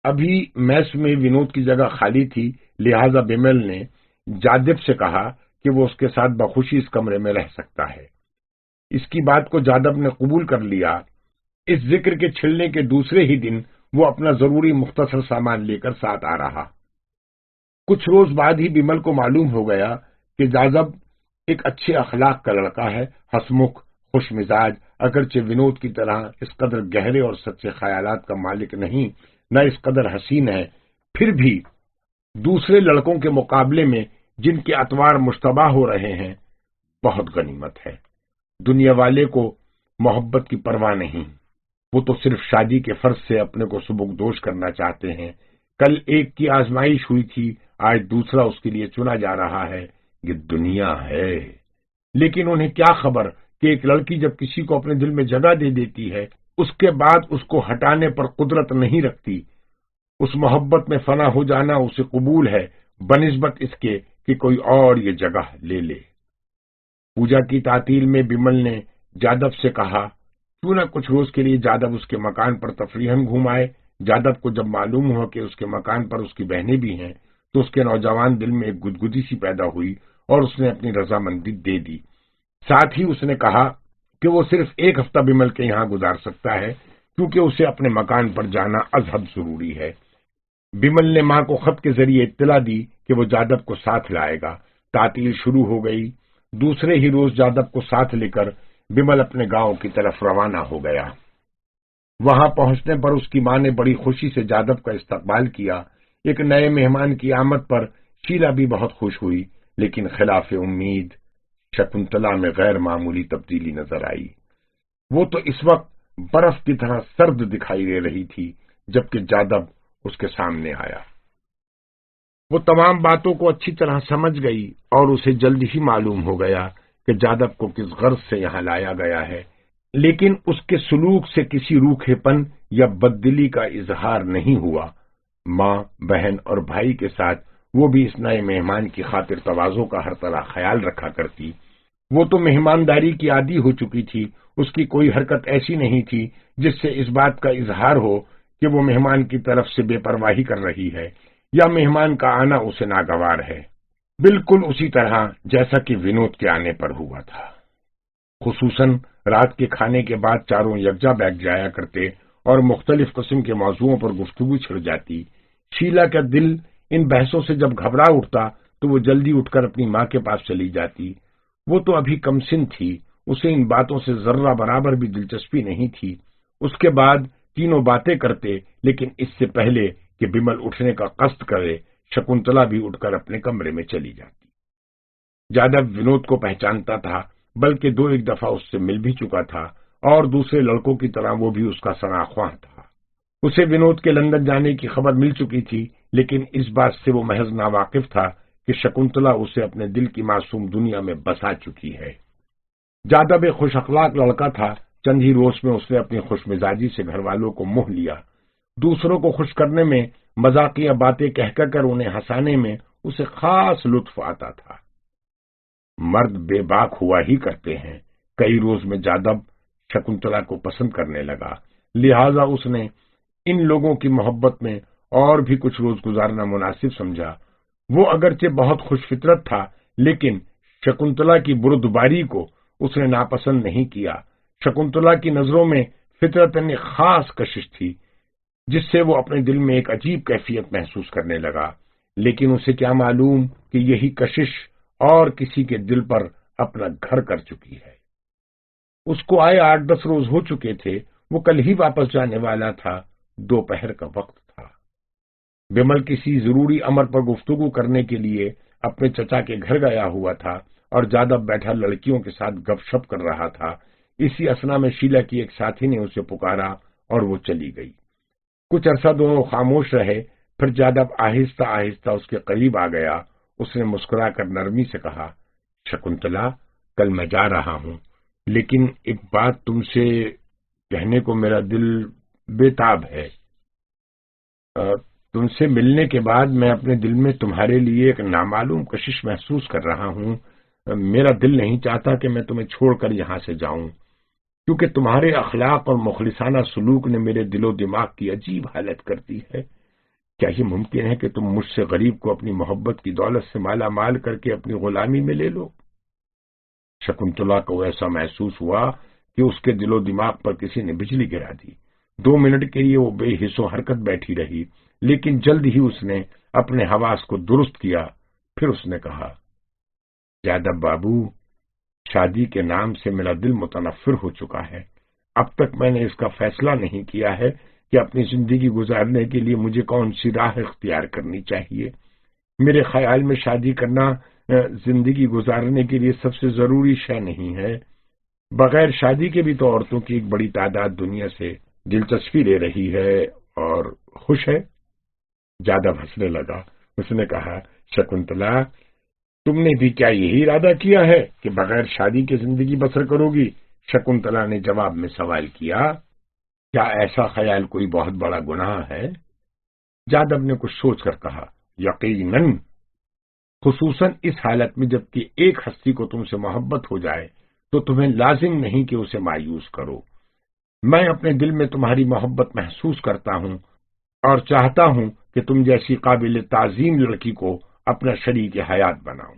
ابھی میس میں ونود کی جگہ خالی تھی، لہذا بمل نے جادب سے کہا کہ وہ اس کے ساتھ بخوشی اس کمرے میں رہ سکتا ہے۔ اس کی بات کو جادب نے قبول کر لیا۔ اس ذکر کے چھلنے کے دوسرے ہی دن وہ اپنا ضروری مختصر سامان لے کر ساتھ آ رہا۔ کچھ روز بعد ہی بمل کو معلوم ہو گیا کہ جادب ایک اچھے اخلاق کا لڑکا ہے، ہسمکھ، خوش مزاج، اگرچہ ونود کی طرح اس قدر گہرے اور سچے خیالات کا مالک نہیں، نہ اس قدر حسین ہے، پھر بھی دوسرے لڑکوں کے مقابلے میں جن کے اطوار مشتبہ ہو رہے ہیں بہت غنیمت ہے۔ دنیا والے کو محبت کی پرواہ نہیں، وہ تو صرف شادی کے فرض سے اپنے کو سبکدوش کرنا چاہتے ہیں۔ کل ایک کی آزمائش ہوئی تھی، آج دوسرا اس کے لیے چنا جا رہا ہے۔ یہ دنیا ہے، لیکن انہیں کیا خبر کہ ایک لڑکی جب کسی کو اپنے دل میں جگہ دے دیتی ہے، اس کے بعد اس کو ہٹانے پر قدرت نہیں رکھتی۔ اس محبت میں فنا ہو جانا اسے قبول ہے، بنسبت اس کے کہ کوئی اور یہ جگہ لے لے۔ پوجا کی تعطیل میں بمل نے جادو سے کہا کیوں نہ کچھ روز کے لیے جادو اس کے مکان پر تفریحاً گھمائے۔ جادو کو جب معلوم ہوا کہ اس کے مکان پر اس کی بہنیں بھی ہیں تو اس کے نوجوان دل میں ایک گدگدی سی پیدا ہوئی اور اس نے اپنی رضامندی دے دی۔ ساتھ ہی اس نے کہا کہ وہ صرف ایک ہفتہ بمل کے یہاں گزار سکتا ہے کیونکہ اسے اپنے مکان پر جانا از حد ضروری ہے۔ بمل نے ماں کو خط کے ذریعے اطلاع دی کہ وہ جادو کو ساتھ لائے گا۔ تعطیل شروع ہو گئی۔ دوسرے ہی روز جادو کو ساتھ لے کر بمل اپنے گاؤں کی طرف روانہ ہو گیا۔ وہاں پہنچنے پر اس کی ماں نے بڑی خوشی سے جادو کا استقبال کیا۔ ایک نئے مہمان کی آمد پر شیلا بھی بہت خوش ہوئی، لیکن خلاف امید شکنتلا میں غیر معمولی تبدیلی نظر آئی۔ وہ تو اس وقت برف کی طرح سرد دکھائی دے رہی تھی جبکہ جادو اس کے سامنے آیا۔ وہ تمام باتوں کو اچھی طرح سمجھ گئی اور اسے جلد ہی معلوم ہو گیا کہ جادو کو کس غرض سے یہاں لایا گیا ہے، لیکن اس کے سلوک سے کسی روکھے پن یا بددلی کا اظہار نہیں ہوا۔ ماں، بہن اور بھائی کے ساتھ وہ بھی اس نئے مہمان کی خاطر تواضع کا ہر طرح خیال رکھا کرتی۔ وہ تو مہمانداری کی عادی ہو چکی تھی، اس کی کوئی حرکت ایسی نہیں تھی جس سے اس بات کا اظہار ہو کہ وہ مہمان کی طرف سے بے پرواہی کر رہی ہے یا مہمان کا آنا اسے ناگوار ہے، بالکل اسی طرح جیسا کہ ونود کے آنے پر ہوا تھا۔ خصوصاً رات کے کھانے کے بعد چاروں یکجا بیٹھ جایا کرتے اور مختلف قسم کے موضوعوں پر گفتگو چھڑ جاتی۔ شیلا کا دل ان بحثوں سے جب گھبرا اٹھتا تو وہ جلدی اٹھ کر اپنی ماں کے پاس چلی جاتی۔ وہ تو ابھی کم سن تھی، اسے ان باتوں سے ذرہ برابر بھی دلچسپی نہیں تھی۔ اس کے بعد تینوں باتیں کرتے، لیکن اس سے پہلے کہ بمل اٹھنے کا قصد کرے شکنتلا بھی اٹھ کر اپنے کمرے میں چلی جاتی۔ جادو ونود کو پہچانتا تھا، بلکہ دو ایک دفعہ اس سے مل بھی چکا تھا اور دوسرے لڑکوں کی طرح وہ بھی اس کا ثناءخواں تھا۔ اسے ونود کے لندن جانے کی خبر مل چکی تھی، لیکن اس بات سے وہ محض ناواقف تھا کہ شکنتلا اسے اپنے دل کی معصوم دنیا میں بسا چکی ہے۔ جادو ایک خوش اخلاق لڑکا تھا۔ چند ہی روز میں اس نے اپنی خوش مزاجی سے گھر والوں کو موہ لیا۔ دوسروں کو خوش کرنے میں، مذاقیہ باتیں کہہ کر انہیں ہنسانے میں اسے خاص لطف آتا تھا۔ مرد بے باک ہوا ہی کرتے ہیں۔ کئی روز میں جادو شکنتلا کو پسند کرنے لگا، لہذا اس نے ان لوگوں کی محبت میں اور بھی کچھ روز گزارنا مناسب سمجھا۔ وہ اگرچہ بہت خوش فطرت تھا، لیکن شکنتلا کی بردباری کو اس نے ناپسند نہیں کیا۔ شکنتلا کی نظروں میں فطرت ایک خاص کشش تھی جس سے وہ اپنے دل میں ایک عجیب کیفیت محسوس کرنے لگا، لیکن اسے کیا معلوم کہ یہی کشش اور کسی کے دل پر اپنا گھر کر چکی ہے۔ اس کو آئے 8-10 روز ہو چکے تھے، وہ کل ہی واپس جانے والا تھا۔ دوپہر کا وقت تھا۔ بمل کسی ضروری امر پر گفتگو کرنے کے لیے اپنے چچا کے گھر گیا ہوا تھا اور جادو بیٹھا لڑکیوں کے ساتھ گپ شپ کر رہا تھا۔ اسی اثنا میں شیلا کی ایک ساتھی نے اسے پکارا اور وہ چلی گئی۔ کچھ عرصہ دونوں خاموش رہے، پھر جادو آہستہ آہستہ اس کے قریب آ گیا۔ اس نے مسکرا کر نرمی سے کہا، شکنتلا، کل میں جا رہا ہوں، لیکن ایک بات تم سے کہنے کو میرا دل بے تاب ہے۔ تم سے ملنے کے بعد میں اپنے دل میں تمہارے لیے ایک نامعلوم کشش محسوس کر رہا ہوں۔ میرا دل نہیں چاہتا کہ میں تمہیں چھوڑ کر یہاں سے جاؤں، کیونکہ تمہارے اخلاق اور مخلصانہ سلوک نے میرے دل و دماغ کی عجیب حالت کر دی ہے۔ کیا یہ ممکن ہے کہ تم مجھ سے غریب کو اپنی محبت کی دولت سے مالا مال کر کے اپنی غلامی میں لے لو؟ شکنتلا کو ایسا محسوس ہوا کہ اس کے دل و دماغ پر کسی نے بجلی گرا دی۔ 2 منٹ کے لیے وہ بے حس و حرکت بیٹھی رہی، لیکن جلد ہی اس نے اپنے حواس کو درست کیا۔ پھر اس نے کہا، جادو بابو، شادی کے نام سے میرا دل متنفر ہو چکا ہے۔ اب تک میں نے اس کا فیصلہ نہیں کیا ہے کہ اپنی زندگی گزارنے کے لیے مجھے کون سی راہ اختیار کرنی چاہیے۔ میرے خیال میں شادی کرنا زندگی گزارنے کے لیے سب سے ضروری شے نہیں ہے۔ بغیر شادی کے بھی تو عورتوں کی ایک بڑی تعداد دنیا سے دلچسپی لے رہی ہے اور خوش ہے۔ جادو ہنسنے لگا۔ اس نے کہا، شکنتلا، تم نے بھی کیا یہی ارادہ کیا ہے کہ بغیر شادی کے زندگی بسر کرو گی؟ شکنتلا نے جواب میں سوال کیا۔ کیا ایسا خیال کوئی بہت بڑا گناہ ہے؟ جادو نے کچھ سوچ کر کہا، یقیناً۔ خصوصاً اس حالت میں جبکہ ایک ہستی کو تم سے محبت ہو جائے تو تمہیں لازم نہیں کہ اسے مایوس کرو۔ میں اپنے دل میں تمہاری محبت محسوس کرتا ہوں اور چاہتا ہوں کہ تم جیسی قابل تعظیم لڑکی کو اپنا شریک حیات بناؤں۔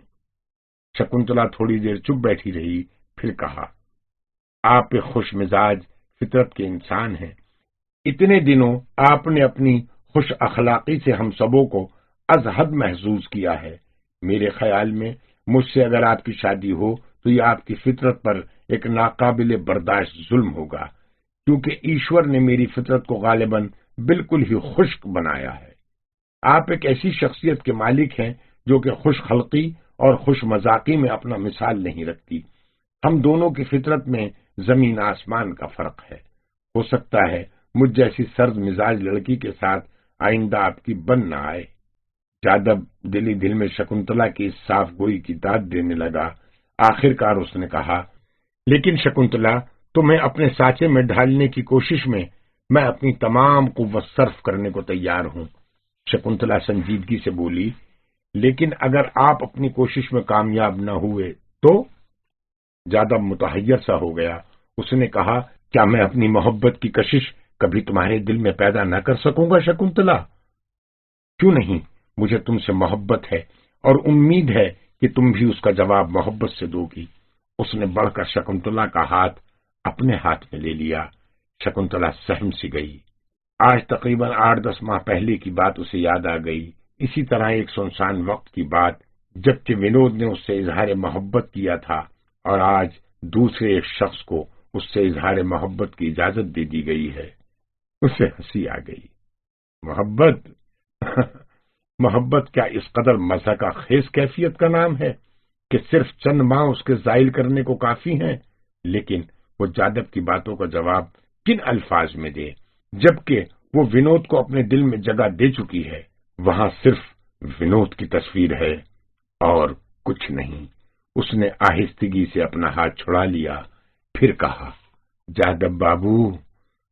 شکنتلا تھوڑی دیر چپ بیٹھی رہی، پھر کہا، آپ ایک خوش مزاج فطرت کے انسان ہیں۔ اتنے دنوں آپ نے اپنی خوش اخلاقی سے ہم سبوں کو از حد محظوظ کیا ہے۔ میرے خیال میں مجھ سے اگر آپ کی شادی ہو تو یہ آپ کی فطرت پر ایک ناقابل برداشت ظلم ہوگا، کیونکہ ایشور نے میری فطرت کو غالباً بالکل ہی خشک بنایا ہے۔ آپ ایک ایسی شخصیت کے مالک ہیں جو کہ خوش خلقی اور خوش مذاقی میں اپنا مثال نہیں رکھتی۔ ہم دونوں کی فطرت میں زمین آسمان کا فرق ہے۔ ہو سکتا ہے مجھ جیسی سرد مزاج لڑکی کے ساتھ آئندہ آپ کی بن نہ آئے۔ جادب دلی دل میں شکنتلا کی اس صاف گوئی کی داد دینے لگا۔ آخر کار اس نے کہا، لیکن شکنتلا، تمہیں اپنے سانچے میں ڈھالنے کی کوشش میں اپنی تمام قوت صرف کرنے کو تیار ہوں۔ شکنتلا سنجیدگی سے بولی، لیکن اگر آپ اپنی کوشش میں کامیاب نہ ہوئے تو؟ جادب متحیر سا ہو گیا۔ اس نے کہا، کیا میں اپنی محبت کی کشش کبھی تمہارے دل میں پیدا نہ کر سکوں گا شکنتلا؟ کیوں نہیں، مجھے تم سے محبت ہے اور امید ہے کہ تم بھی اس کا جواب محبت سے دو گی۔ اس نے بڑھ کر شکنتلا کا ہاتھ اپنے ہاتھ میں لے لیا۔ شکنتلا سہم سی گئی۔ آج تقریباً 8-10 ماہ پہلے کی بات اسے یاد آ گئی۔ اسی طرح ایک سنسان وقت کی بات جبکہ ونود نے اس سے اظہار محبت کیا تھا اور آج دوسرے ایک شخص کو اس سے اظہار محبت کی اجازت دے دی گئی ہے۔ اسے ہنسی آ گئی۔ محبت محبت کیا اس قدر مزہ کا خیز کیفیت کا نام ہے کہ صرف چند ماہ اس کے زائل کرنے کو کافی ہیں؟ لیکن وہ جادب کی باتوں کا جواب کن الفاظ میں دے جبکہ وہ ونود کو اپنے دل میں جگہ دے چکی ہے؟ وہاں صرف ونود کی تصویر ہے اور کچھ نہیں۔ اس نے آہستگی سے اپنا ہاتھ چھڑا لیا، پھر کہا، جادب بابو،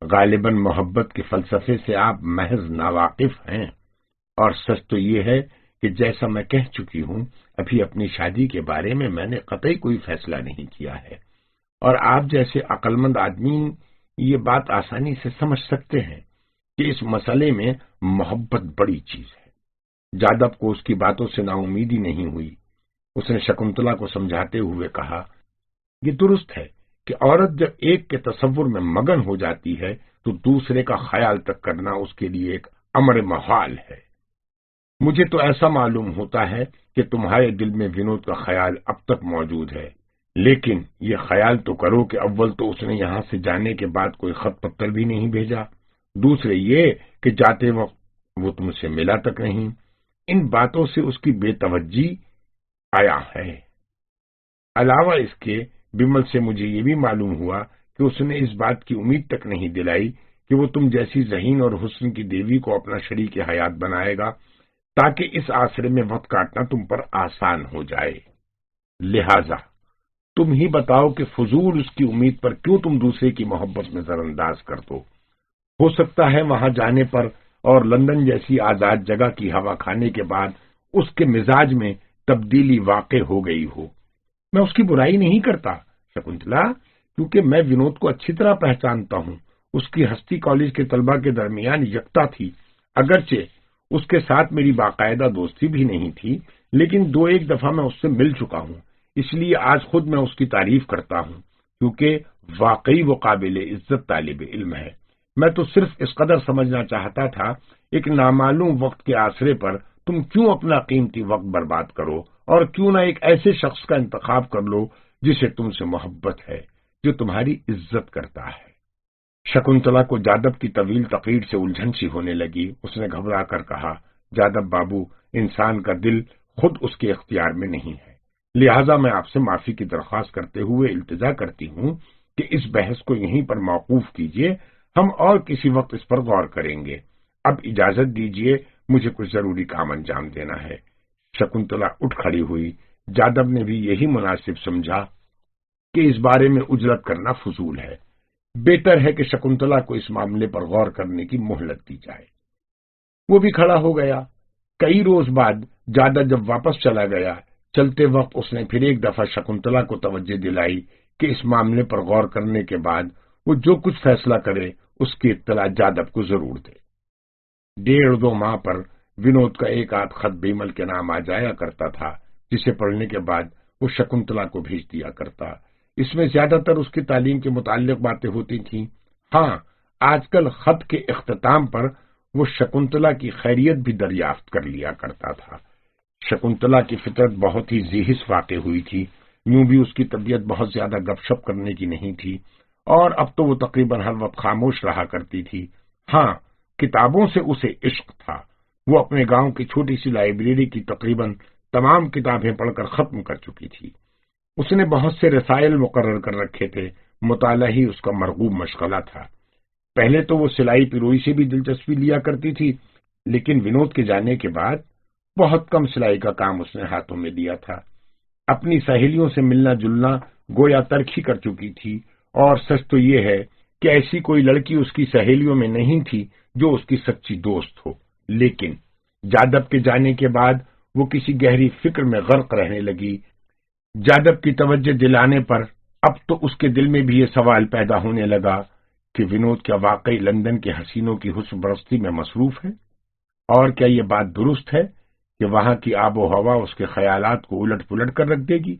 غالباً محبت کے فلسفے سے آپ محض ناواقف ہیں، اور سچ تو یہ ہے کہ جیسا میں کہہ چکی ہوں، ابھی اپنی شادی کے بارے میں نے قطعی کوئی فیصلہ نہیں کیا ہے، اور آپ جیسے عقل مند آدمی یہ بات آسانی سے سمجھ سکتے ہیں کہ اس مسئلے میں محبت بڑی چیز ہے۔ جادب کو اس کی باتوں سے نا امیدی نہیں ہوئی۔ اس نے شکنتلا کو سمجھاتے ہوئے کہا، یہ درست ہے کہ عورت جب ایک کے تصور میں مگن ہو جاتی ہے تو دوسرے کا خیال تک کرنا اس کے لیے ایک امر محال ہے۔ مجھے تو ایسا معلوم ہوتا ہے کہ تمہارے دل میں ونود کا خیال اب تک موجود ہے، لیکن یہ خیال تو کرو کہ اول تو اس نے یہاں سے جانے کے بعد کوئی خط پتر بھی نہیں بھیجا، دوسرے یہ کہ جاتے وقت وہ تم سے ملا تک نہیں۔ ان باتوں سے اس کی بے توجہی آیا ہے۔ علاوہ اس کے بمل سے مجھے یہ بھی معلوم ہوا کہ اس نے اس بات کی امید تک نہیں دلائی کہ وہ تم جیسی ذہین اور حسن کی دیوی کو اپنا شریک حیات بنائے گا تاکہ اس آسرے میں وقت کاٹنا تم پر آسان ہو جائے۔ لہذا تم ہی بتاؤ کہ فضول اس کی امید پر کیوں تم دوسرے کی محبت میں نظر انداز کر دو۔ ہو سکتا ہے وہاں جانے پر اور لندن جیسی آزاد جگہ کی ہوا کھانے کے بعد اس کے مزاج میں تبدیلی واقع ہو گئی ہو۔ میں اس کی برائی نہیں کرتا شکنتلا، کیونکہ میں ونود کو اچھی طرح پہچانتا ہوں۔ اس کی ہستی کالج کے طلباء کے درمیان یکتا تھی، اگرچہ اس کے ساتھ میری باقاعدہ دوستی بھی نہیں تھی، لیکن 2-1 دفعہ میں اس سے مل چکا ہوں، اس لیے آج خود میں اس کی تعریف کرتا ہوں، کیونکہ واقعی وہ قابل عزت طالب علم ہے۔ میں تو صرف اس قدر سمجھنا چاہتا تھا، ایک نامعلوم وقت کے آسرے پر تم کیوں اپنا قیمتی وقت برباد کرو اور کیوں نہ ایک ایسے شخص کا انتخاب کر لو جسے تم سے محبت ہے، جو تمہاری عزت کرتا ہے۔ شکنتلا کو جادب کی طویل تقریر سے الجھن سی ہونے لگی۔ اس نے گھبرا کر کہا، جادب بابو، انسان کا دل خود اس کے اختیار میں نہیں ہے، لہٰذا میں آپ سے معافی کی درخواست کرتے ہوئے التجا کرتی ہوں کہ اس بحث کو یہیں پر موقوف کیجیے، ہم اور کسی وقت اس پر غور کریں گے۔ اب اجازت دیجیے، مجھے کچھ ضروری کام انجام دینا ہے۔ شکنتلا اٹھ کھڑی ہوئی۔ جادب نے بھی یہی مناسب سمجھا کہ اس بارے میں اجرت کرنا فضول ہے، بہتر ہے کہ شکنتلا کو اس معاملے پر غور کرنے کی مہلت دی جائے۔ وہ بھی کھڑا ہو گیا۔ کئی روز بعد جادہ جب واپس چلا گیا، چلتے وقت اس نے پھر ایک دفعہ شکنتلا کو توجہ دلائی کہ اس معاملے پر غور کرنے کے بعد وہ جو کچھ فیصلہ کرے اس کی اطلاع جادب کو ضرور دے۔ 1.5-2 ماہ پر ونود کا ایک آدھ خط بیمل کے نام آ جایا کرتا تھا، جسے پڑھنے کے بعد وہ شکنتلا کو بھیج دیا کرتا۔ اس میں زیادہ تر اس کی تعلیم کے متعلق باتیں ہوتی تھیں۔ ہاں، آج کل خط کے اختتام پر وہ شکنتلا کی خیریت بھی دریافت کر لیا کرتا تھا۔ شکنتلا کی فطرت بہت ہی ذہین واقع ہوئی تھی، یوں بھی اس کی طبیعت بہت زیادہ گپ شپ کرنے کی نہیں تھی، اور اب تو وہ تقریباً ہر وقت خاموش رہا کرتی تھی۔ ہاں، کتابوں سے اسے عشق تھا۔ وہ اپنے گاؤں کی چھوٹی سی لائبریری کی تقریباً تمام کتابیں پڑھ کر ختم کر چکی تھی۔ اس نے بہت سے رسائل مقرر کر رکھے تھے، مطالعہ ہی اس کا مرغوب مشغلہ تھا۔ پہلے تو وہ سلائی پروئی سے بھی دلچسپی لیا کرتی تھی، لیکن ونود کے جانے کے بعد بہت کم سلائی کا کام اس نے ہاتھوں میں لیا تھا۔ اپنی سہیلیوں سے ملنا جلنا گویا ترک ہی کر چکی تھی، اور سچ تو یہ ہے کہ ایسی کوئی لڑکی اس کی سہیلیوں میں نہیں تھی جو اس کی سچی دوست ہو۔ لیکن جادب کے جانے کے بعد وہ کسی گہری فکر میں غرق رہنے لگی۔ جادب کی توجہ دلانے پر اب تو اس کے دل میں بھی یہ سوال پیدا ہونے لگا کہ ونود کیا واقعی لندن کے حسینوں کی حسن پرستی میں مصروف ہے، اور کیا یہ بات درست ہے کہ وہاں کی آب و ہوا اس کے خیالات کو الٹ پلٹ کر رکھ دے گی۔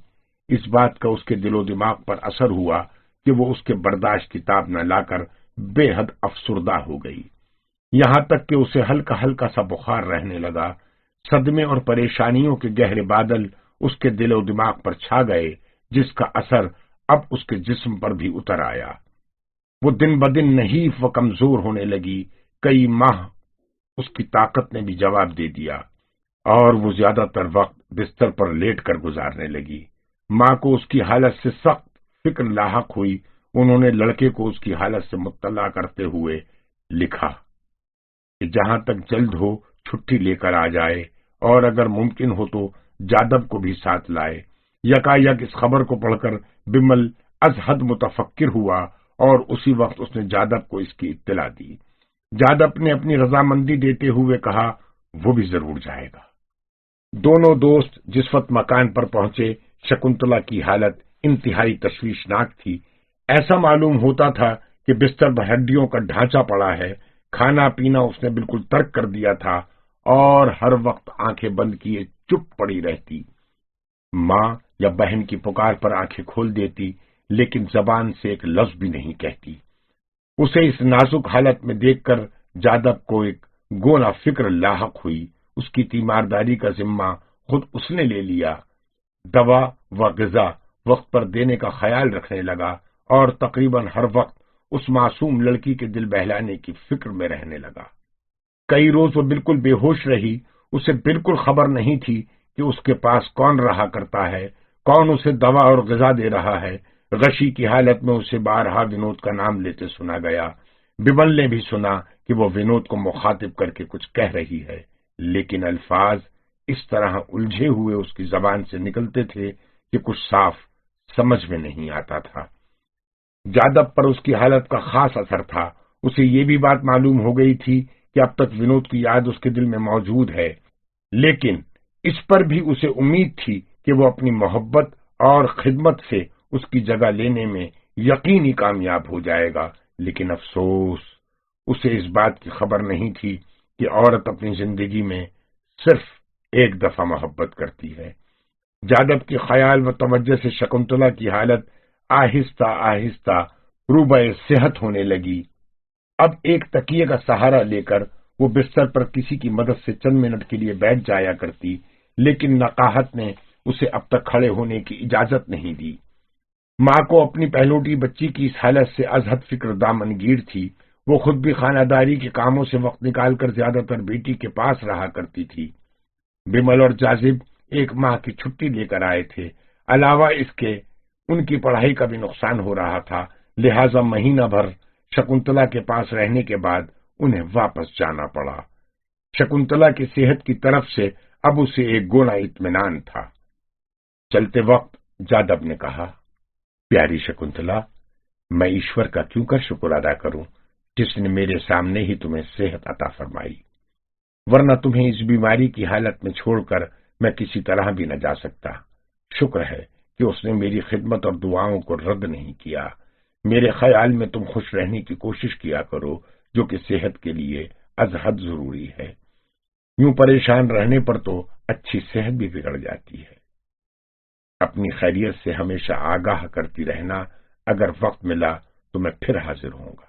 اس بات کا اس کے دل و دماغ پر اثر ہوا کہ وہ اس کے برداشت کی تاب نہ لا کر بے حد افسردہ ہو گئی، یہاں تک کہ اسے ہلکا ہلکا سا بخار رہنے لگا۔ صدمے اور پریشانیوں کے گہرے بادل اس کے دل و دماغ پر چھا گئے، جس کا اثر اب اس کے جسم پر بھی اتر آیا۔ وہ دن بدن نحیف و کمزور ہونے لگی۔ کئی ماہ اس کی طاقت نے بھی جواب دے دیا، اور وہ زیادہ تر وقت بستر پر لیٹ کر گزارنے لگی۔ ماں کو اس کی حالت سے سخت فکر لاحق ہوئی۔ انہوں نے لڑکے کو اس کی حالت سے مطلع کرتے ہوئے لکھا کہ جہاں تک جلد ہو چھٹی لے کر آ جائے، اور اگر ممکن ہو تو جادب کو بھی ساتھ لائے۔ یکایک اس خبر کو پڑھ کر بمل از حد متفکر ہوا، اور اسی وقت اس نے جادب کو اس کی اطلاع دی۔ جادب نے اپنی رضامندی دیتے ہوئے کہا وہ بھی ضرور جائے گا۔ دونوں دوست جس وقت مکان پر پہنچے، شکنتلا کی حالت انتہائی تشویشناک تھی۔ ایسا معلوم ہوتا تھا کہ بستر پر ہڈیوں کا ڈھانچہ پڑا ہے۔ کھانا پینا اس نے بالکل ترک کر دیا تھا، اور ہر وقت آنکھیں بند کیے چپ پڑی رہتی۔ ماں یا بہن کی پکار پر آنکھیں کھول دیتی، لیکن زبان سے ایک لفظ بھی نہیں کہتی۔ اسے اس نازک حالت میں دیکھ کر جادب کو ایک گونا فکر لاحق ہوئی۔ اس کی تیمارداری کا ذمہ خود اس نے لے لیا۔ دوا و غذا وقت پر دینے کا خیال رکھنے لگا، اور تقریباً ہر وقت اس معصوم لڑکی کے دل بہلانے کی فکر میں رہنے لگا۔ کئی روز وہ بالکل بے ہوش رہی۔ اسے بالکل خبر نہیں تھی کہ اس کے پاس کون رہا کرتا ہے، کون اسے دوا اور غذا دے رہا ہے۔ غشی کی حالت میں اسے بارہا ونود کا نام لیتے سنا گیا۔ بمل نے بھی سنا کہ وہ ونود کو مخاطب کر کے کچھ کہہ رہی ہے، لیکن الفاظ اس طرح الجھے ہوئے اس کی زبان سے نکلتے تھے کہ کچھ صاف سمجھ میں نہیں آتا تھا۔ جادب پر اس کی حالت کا خاص اثر تھا۔ اسے یہ بھی بات معلوم ہو گئی تھی کہ اب تک ونود کی یاد اس کے دل میں موجود ہے، لیکن اس پر بھی اسے امید تھی کہ وہ اپنی محبت اور خدمت سے اس کی جگہ لینے میں یقینی کامیاب ہو جائے گا۔ لیکن افسوس، اسے اس بات کی خبر نہیں تھی کہ عورت اپنی زندگی میں صرف ایک دفعہ محبت کرتی ہے۔ جادب کے خیال و توجہ سے شکنتلا کی حالت آہستہ آہستہ روبہ صحت ہونے لگی۔ اب ایک تکیے کا سہارا لے کر وہ بستر پر کسی کی مدد سے چند منٹ کے لیے بیٹھ جایا کرتی، لیکن نقاہت نے اسے اب تک کھڑے ہونے کی اجازت نہیں دی۔ ماں کو اپنی پہلوٹی بچی کی اس حالت سے ازحد فکر دامن گیر تھی۔ وہ خود بھی خانہ داری کے کاموں سے وقت نکال کر زیادہ تر بیٹی کے پاس رہا کرتی تھی۔ بمل اور جاذب 1 ماہ کی چھٹی لے کر آئے تھے۔ علاوہ اس کے ان کی پڑھائی کا بھی نقصان ہو رہا تھا، لہذا مہینہ بھر شکنتلا کے پاس رہنے کے بعد انہیں واپس جانا پڑا۔ شکنتلا کی صحت کی طرف سے اب اسے ایک گونا اطمینان تھا۔ چلتے وقت جادب نے کہا، پیاری شکنتلا، میں ایشور کا کیوں کر شکر ادا کروں جس نے میرے سامنے ہی تمہیں صحت عطا فرمائی۔ ورنہ تمہیں اس بیماری کی حالت میں چھوڑ کر میں کسی طرح بھی نہ جا سکتا۔ شکر ہے کہ اس نے میری خدمت اور دعاؤں کو رد نہیں کیا۔ میرے خیال میں تم خوش رہنے کی کوشش کیا کرو، جو کہ صحت کے لیے از حد ضروری ہے۔ یوں پریشان رہنے پر تو اچھی صحت بھی بگڑ جاتی ہے۔ اپنی خیریت سے ہمیشہ آگاہ کرتی رہنا، اگر وقت ملا تو میں پھر حاضر ہوں گا۔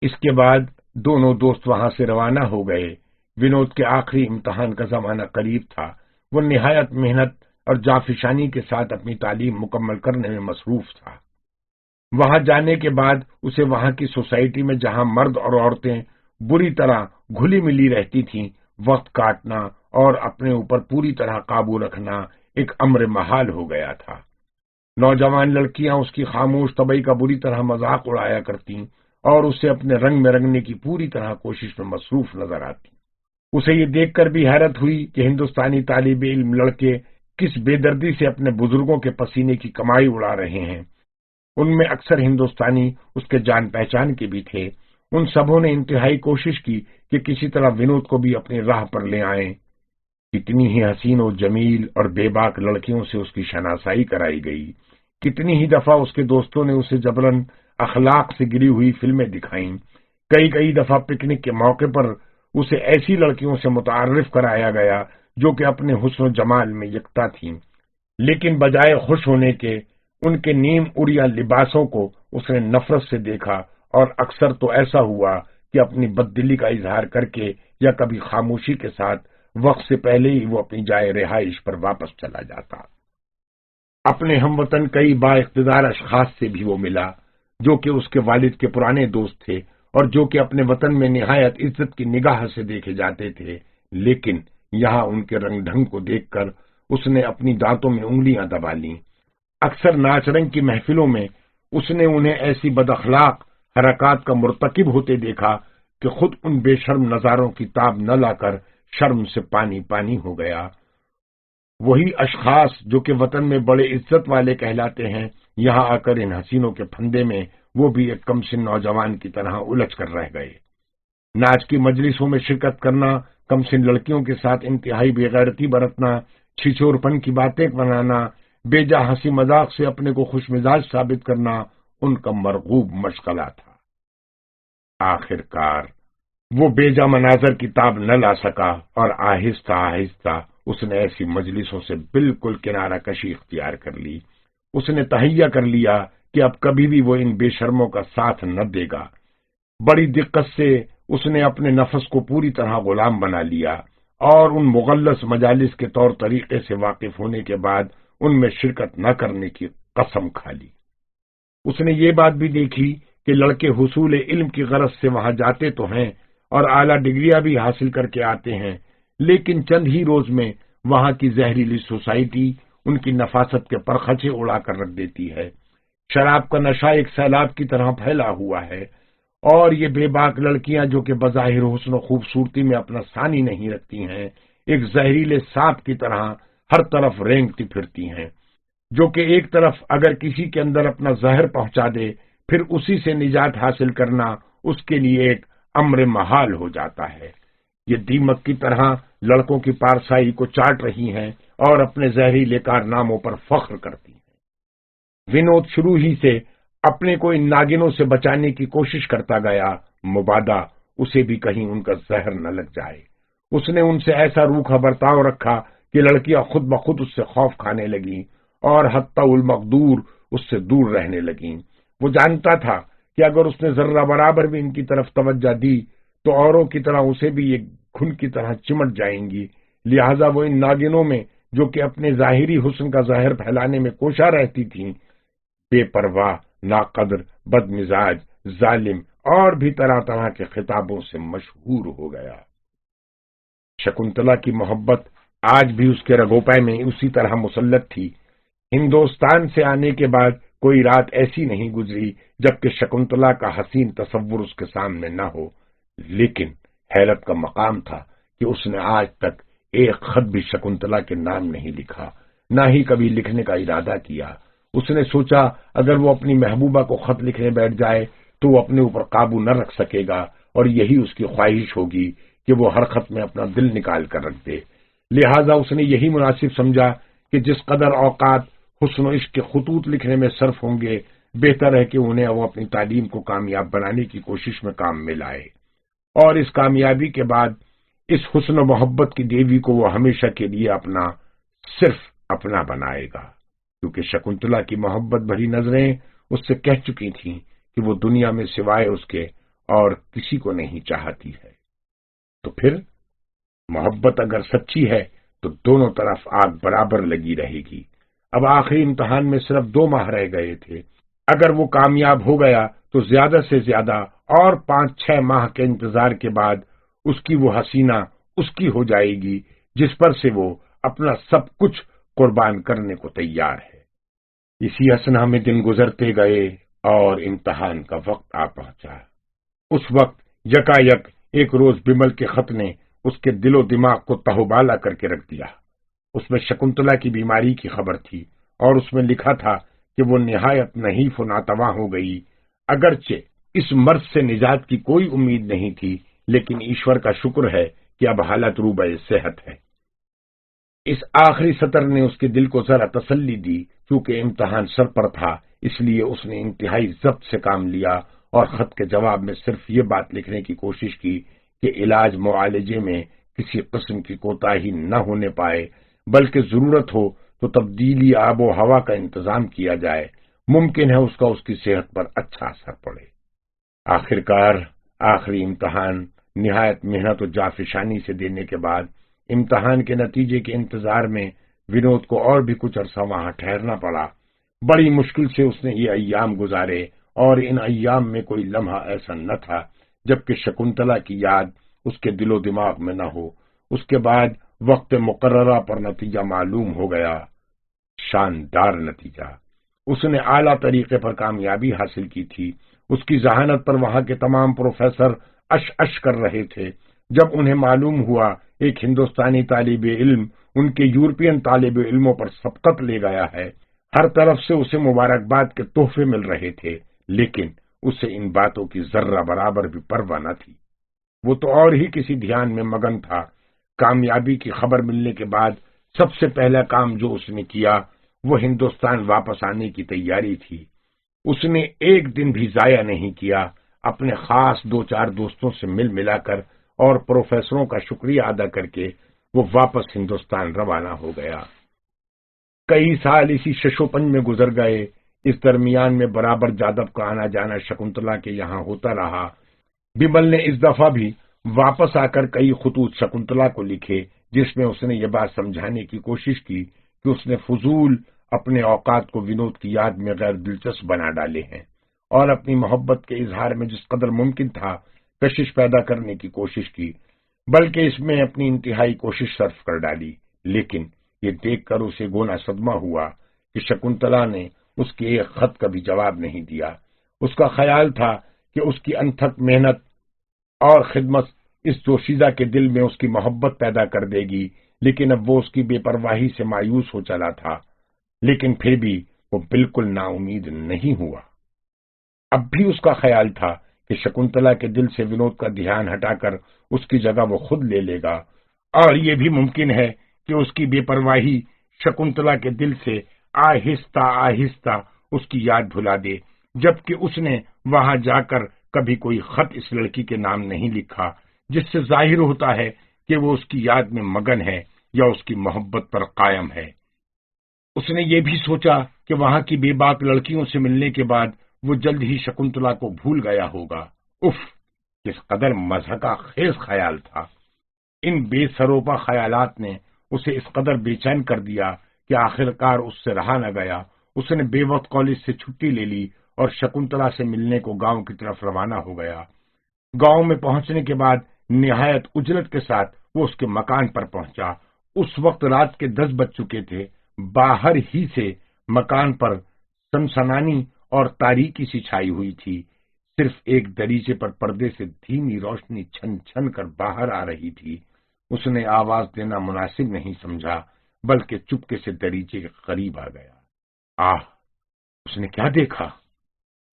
اس کے بعد دونوں دوست وہاں سے روانہ ہو گئے۔ ونود کے آخری امتحان کا زمانہ قریب تھا۔ وہ نہایت محنت اور جافشانی کے ساتھ اپنی تعلیم مکمل کرنے میں مصروف تھا۔ وہاں جانے کے بعد اسے وہاں کی سوسائٹی میں جہاں مرد اور عورتیں بری طرح گھلی ملی رہتی تھیں، وقت کاٹنا اور اپنے اوپر پوری طرح قابو رکھنا ایک امر محال ہو گیا تھا۔ نوجوان لڑکیاں اس کی خاموش طبع کا بری طرح مذاق اڑایا کرتیں اور اسے اپنے رنگ میں رنگنے کی پوری طرح کوشش میں مصروف نظر آتی۔ اسے یہ دیکھ کر بھی حیرت ہوئی کہ ہندوستانی طالب علم لڑکے کس بے دردی سے اپنے بزرگوں کے پسینے کی کمائی اڑا رہے ہیں۔ ان میں اکثر ہندوستانی اس کے جان پہچان کے بھی تھے۔ ان سبوں نے انتہائی کوشش کی کہ کسی طرح ونود کو بھی اپنی راہ پر لے آئیں۔ کتنی ہی حسین و جمیل اور بے باک لڑکیوں سے اس کی شناسائی کرائی گئی۔ کتنی ہی دفعہ اس کے دوستوں نے اسے جبراً اخلاق سے گری ہوئی فلمیں دکھائیں۔ کئی دفعہ پکنک کے موقع پر اسے ایسی لڑکیوں سے متعارف کرایا گیا جو کہ اپنے حسن و جمال میں یکتا تھیں، لیکن بجائے خوش ہونے کے ان کے نیم اڑیا لباسوں کو اس نے نفرت سے دیکھا، اور اکثر تو ایسا ہوا کہ اپنی بددلی کا اظہار کر کے یا کبھی خاموشی کے ساتھ وقت سے پہلے ہی وہ اپنی جائے رہائش پر واپس چلا جاتا۔ اپنے ہم وطن کئی با اقتدار اشخاص سے بھی وہ ملا جو کہ اس کے والد کے پرانے دوست تھے اور جو کہ اپنے وطن میں نہایت عزت کی نگاہ سے دیکھے جاتے تھے، لیکن یہاں ان کے رنگ ڈھنگ کو دیکھ کر اس نے اپنی دانتوں میں انگلیاں دبا لیں۔ اکثر ناچ رنگ کی محفلوں میں اس نے انہیں ایسی بد اخلاق حرکات کا مرتکب ہوتے دیکھا کہ خود ان بے شرم نظاروں کی تاب نہ لا کر شرم سے پانی پانی ہو گیا۔ وہی اشخاص جو کہ وطن میں بڑے عزت والے کہلاتے ہیں، یہاں آ کر ان حسینوں کے پھندے میں وہ بھی ایک کم سن نوجوان کی طرح الجھ کر رہ گئے۔ ناچ کی مجلسوں میں شرکت کرنا، کم سن لڑکیوں کے ساتھ انتہائی بے غیرتی برتنا، چھچور پن کی باتیں بنانا، بے جا ہنسی مذاق سے اپنے کو خوش مزاج ثابت کرنا ان کا مرغوب مشغلہ تھا۔ آخر کار وہ بے جا مناظر کی تاب نہ لا سکا اور آہستہ آہستہ اس نے ایسی مجلسوں سے بالکل کنارہ کشی اختیار کر لی۔ اس نے تہیہ کر لیا کہ اب کبھی بھی وہ ان بے شرموں کا ساتھ نہ دے گا۔ بڑی دقت سے اس نے اپنے نفس کو پوری طرح غلام بنا لیا اور ان مغلظ مجالس کے طور طریقے سے واقف ہونے کے بعد ان میں شرکت نہ کرنے کی قسم کھا لی۔ اس نے یہ بات بھی دیکھی کہ لڑکے حصول علم کی غرض سے وہاں جاتے تو ہیں اور اعلیٰ ڈگریاں بھی حاصل کر کے آتے ہیں، لیکن چند ہی روز میں وہاں کی زہریلی سوسائٹی ان کی نفاست کے پرخچے اڑا کر رکھ دیتی ہے۔ شراب کا نشہ ایک سیلاب کی طرح پھیلا ہوا ہے اور یہ بے باک لڑکیاں جو کہ بظاہر حسن و خوبصورتی میں اپنا ثانی نہیں رکھتی ہیں، ایک زہریلے سانپ کی طرح ہر طرف رینگتی پھرتی ہیں، جو کہ ایک طرف اگر کسی کے اندر اپنا زہر پہنچا دے پھر اسی سے نجات حاصل کرنا اس کے لیے ایک امر محال ہو جاتا ہے۔ یہ دیمک کی طرح لڑکوں کی پارسائی کو چاٹ رہی ہیں اور اپنے زہریلے کارناموں پر فخر کرتی ہیں۔ ونود شروع ہی سے اپنے کو ان ناگنوں سے بچانے کی کوشش کرتا گیا، مبادا اسے بھی کہیں ان کا زہر نہ لگ جائے۔ اس نے ان سے ایسا روکھا برتاؤ رکھا کہ لڑکیاں خود بخود اس سے خوف کھانے لگیں اور حتی المقدور اس سے دور رہنے لگیں۔ وہ جانتا تھا کہ اگر اس نے ذرہ برابر بھی ان کی طرف توجہ دی تو اوروں کی طرح اسے بھی یہ گھن کی طرح چمٹ جائیں گی، لہذا وہ ان ناگنوں میں جو کہ اپنے ظاہری حسن کا زہر پھیلانے میں کوشاں رہتی تھیں، بے پرواہ، ناقدر، بد مزاج، ظالم اور بھی طرح طرح کے خطابوں سے مشہور ہو گیا۔ شکنتلا کی محبت آج بھی اس کے رگوپے میں اسی طرح مسلط تھی۔ ہندوستان سے آنے کے بعد کوئی رات ایسی نہیں گزری جبکہ شکنتلا کا حسین تصور اس کے سامنے نہ ہو، لیکن حیرت کا مقام تھا کہ اس نے آج تک ایک خط بھی شکنتلا کے نام نہیں لکھا، نہ ہی کبھی لکھنے کا ارادہ کیا۔ اس نے سوچا اگر وہ اپنی محبوبہ کو خط لکھنے بیٹھ جائے تو وہ اپنے اوپر قابو نہ رکھ سکے گا اور یہی اس کی خواہش ہوگی کہ وہ ہر خط میں اپنا دل نکال کر رکھ دے، لہذا اس نے یہی مناسب سمجھا کہ جس قدر اوقات حسن و عشق کے خطوط لکھنے میں صرف ہوں گے، بہتر ہے کہ انہیں وہ اپنی تعلیم کو کامیاب بنانے کی کوشش میں کام میں لائے، اور اس کامیابی کے بعد اس حسن و محبت کی دیوی کو وہ ہمیشہ کے لیے صرف اپنا بنائے گا، کیونکہ شکنتلا کی محبت بھری نظریں اس سے کہہ چکی تھیں کہ وہ دنیا میں سوائے اس کے اور کسی کو نہیں چاہتی ہے۔ تو پھر محبت اگر سچی ہے تو دونوں طرف آگ برابر لگی رہے گی۔ اب آخری امتحان میں صرف 2 ماہ رہ گئے تھے، اگر وہ کامیاب ہو گیا تو زیادہ سے زیادہ اور 5-6 ماہ کے انتظار کے بعد اس کی وہ حسینہ اس کی ہو جائے گی جس پر سے وہ اپنا سب کچھ قربان کرنے کو تیار ہے۔ اسی اسنا میں دن گزرتے گئے اور امتحان کا وقت آ پہنچا۔ اس وقت یکایک ایک روز بمل کے خط نے اس کے دل و دماغ کو تہوبالا کر کے رکھ دیا۔ اس میں شکنتلا کی بیماری کی خبر تھی اور اس میں لکھا تھا کہ وہ نہایت نحیف و ناتواں ہو گئی، اگرچہ اس مرض سے نجات کی کوئی امید نہیں تھی، لیکن ایشور کا شکر ہے کہ اب حالت روبہ صحت ہے۔ اس آخری سطر نے اس کے دل کو ذرا تسلی دی، چونکہ امتحان سر پر تھا، اس لیے اس نے انتہائی ضبط سے کام لیا اور خط کے جواب میں صرف یہ بات لکھنے کی کوشش کی کہ علاج معالجے میں کسی قسم کی کوتاہی نہ ہونے پائے، بلکہ ضرورت ہو تو تبدیلی آب و ہوا کا انتظام کیا جائے، ممکن ہے اس کی صحت پر اچھا اثر پڑے۔ آخرکار آخری امتحان نہایت محنت و جافشانی سے دینے کے بعد امتحان کے نتیجے کے انتظار میں ونود کو اور بھی کچھ عرصہ وہاں ٹھہرنا پڑا۔ بڑی مشکل سے اس نے یہ ایام گزارے اور ان ایام میں کوئی لمحہ ایسا نہ تھا جبکہ شکنتلا کی یاد اس کے دل و دماغ میں نہ ہو۔ اس کے بعد وقت مقررہ پر نتیجہ معلوم ہو گیا، شاندار نتیجہ۔ اس نے اعلیٰ طریقے پر کامیابی حاصل کی تھی۔ اس کی ذہانت پر وہاں کے تمام پروفیسر اش کر رہے تھے جب انہیں معلوم ہوا ایک ہندوستانی طالب علم ان کے یورپین طالب علموں پر سبقت لے گیا ہے۔ ہر طرف سے اسے مبارکباد کے تحفے مل رہے تھے، لیکن اسے ان باتوں کی ذرہ برابر بھی پرواہ نہ تھی۔ وہ تو اور ہی کسی دھیان میں مگن تھا۔ کامیابی کی خبر ملنے کے بعد سب سے پہلا کام جو اس نے کیا وہ ہندوستان واپس آنے کی تیاری تھی۔ اس نے ایک دن بھی ضائع نہیں کیا، اپنے خاص 2-4 دوستوں سے ملا کر اور پروفیسروں کا شکریہ ادا کر کے وہ واپس ہندوستان روانہ ہو گیا۔ کئی سال اسی ششوپنج میں گزر گئے۔ اس درمیان میں برابر جادب کا آنا جانا شکنتلا کے یہاں ہوتا رہا۔ بمل نے اس دفعہ بھی واپس آ کر کئی خطوط شکنتلا کو لکھے جس میں اس نے یہ بات سمجھانے کی کوشش کی کہ اس نے فضول اپنے اوقات کو ونود کی یاد میں غیر دلچسپ بنا ڈالے ہیں اور اپنی محبت کے اظہار میں جس قدر ممکن تھا کشش پیدا کرنے کی کوشش کی، بلکہ اس میں اپنی انتہائی کوشش صرف کر ڈالی۔ لیکن یہ دیکھ کر اسے گونا صدمہ ہوا کہ شکنتلا نے اس کے ایک خط کا بھی جواب نہیں دیا۔ اس کا خیال تھا کہ اس کی انتھک محنت اور خدمت اس دوشیزہ کے دل میں اس کی محبت پیدا کر دے گی، لیکن اب وہ اس کی بے پرواہی سے مایوس ہو چلا تھا۔ لیکن پھر بھی وہ بالکل نا امید نہیں ہوا۔ اب بھی اس کا خیال تھا کہ شکنتلا کے دل سے ونود کا دھیان ہٹا کر اس کی جگہ وہ خود لے لے گا، اور یہ بھی ممکن ہے کہ اس کی بے پرواہی شکنتلا کے دل سے آہستہ آہستہ اس کی یاد بھلا دے، جبکہ اس نے وہاں جا کر کبھی کوئی خط اس لڑکی کے نام نہیں لکھا، جس سے ظاہر ہوتا ہے کہ وہ اس کی یاد میں مگن ہے یا اس کی محبت پر قائم ہے۔ اس نے یہ بھی سوچا کہ وہاں کی بے باک لڑکیوں سے ملنے کے بعد وہ جلد ہی شکنتلا کو بھول گیا ہوگا۔ اف، کس قدر مضحکہ خیز خیال تھا۔ ان بے سروپا خیالات نے اسے اس قدر بے چین کر دیا کہ آخرکار اس سے رہا نہ گیا۔ اس نے بے وقت کالج سے چھٹی لے لی اور شکنتلا سے ملنے کو گاؤں کی طرف روانہ ہو گیا۔ گاؤں میں پہنچنے کے بعد نہایت اجلت کے ساتھ وہ اس کے مکان پر پہنچا۔ اس وقت رات کے 10 بج چکے تھے۔ باہر ہی سے مکان پر سنسنانی اور تاریکی سی چھائی ہوئی تھی۔ صرف ایک دریچے پر پردے سے دھیمی روشنی چھن چھن کر باہر آ رہی تھی۔ اس نے آواز دینا مناسب نہیں سمجھا، بلکہ چپکے سے دریچے کے قریب آ گیا۔ اس نے کیا دیکھا؟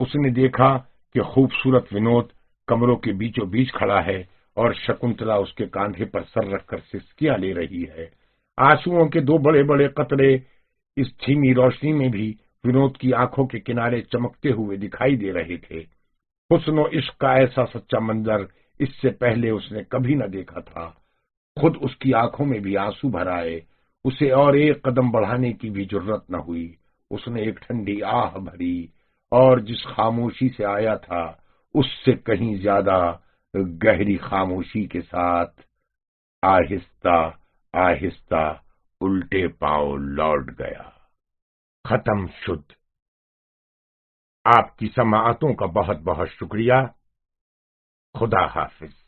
اس نے دیکھا کہ خوبصورت ونود کمروں کے بیچوں بیچ کھڑا ہے اور شکنتلا اس کے کاندھے پر سر رکھ کر سسکیاں لے رہی ہے۔ آنسوؤں کے دو بڑے بڑے قطرے اس دھیمی روشنی میں بھی ونود کی آنکھوں کے کنارے چمکتے ہوئے دکھائی دے رہے تھے۔ حسن و عشق کا ایسا سچا منظر اس سے پہلے اس نے کبھی نہ دیکھا تھا۔ خود اس کی آنکھوں میں بھی آنسو بھر آئے، اسے اور ایک قدم بڑھانے کی بھی جرت نہ ہوئی۔ اس نے ایک ٹھنڈی آہ بھری اور جس خاموشی سے آیا تھا اس سے کہیں زیادہ گہری خاموشی کے ساتھ آہستہ آہستہ الٹے پاؤں لوٹ گیا۔ ختم شد۔ آپ کی سماعتوں کا بہت بہت شکریہ۔ خدا حافظ۔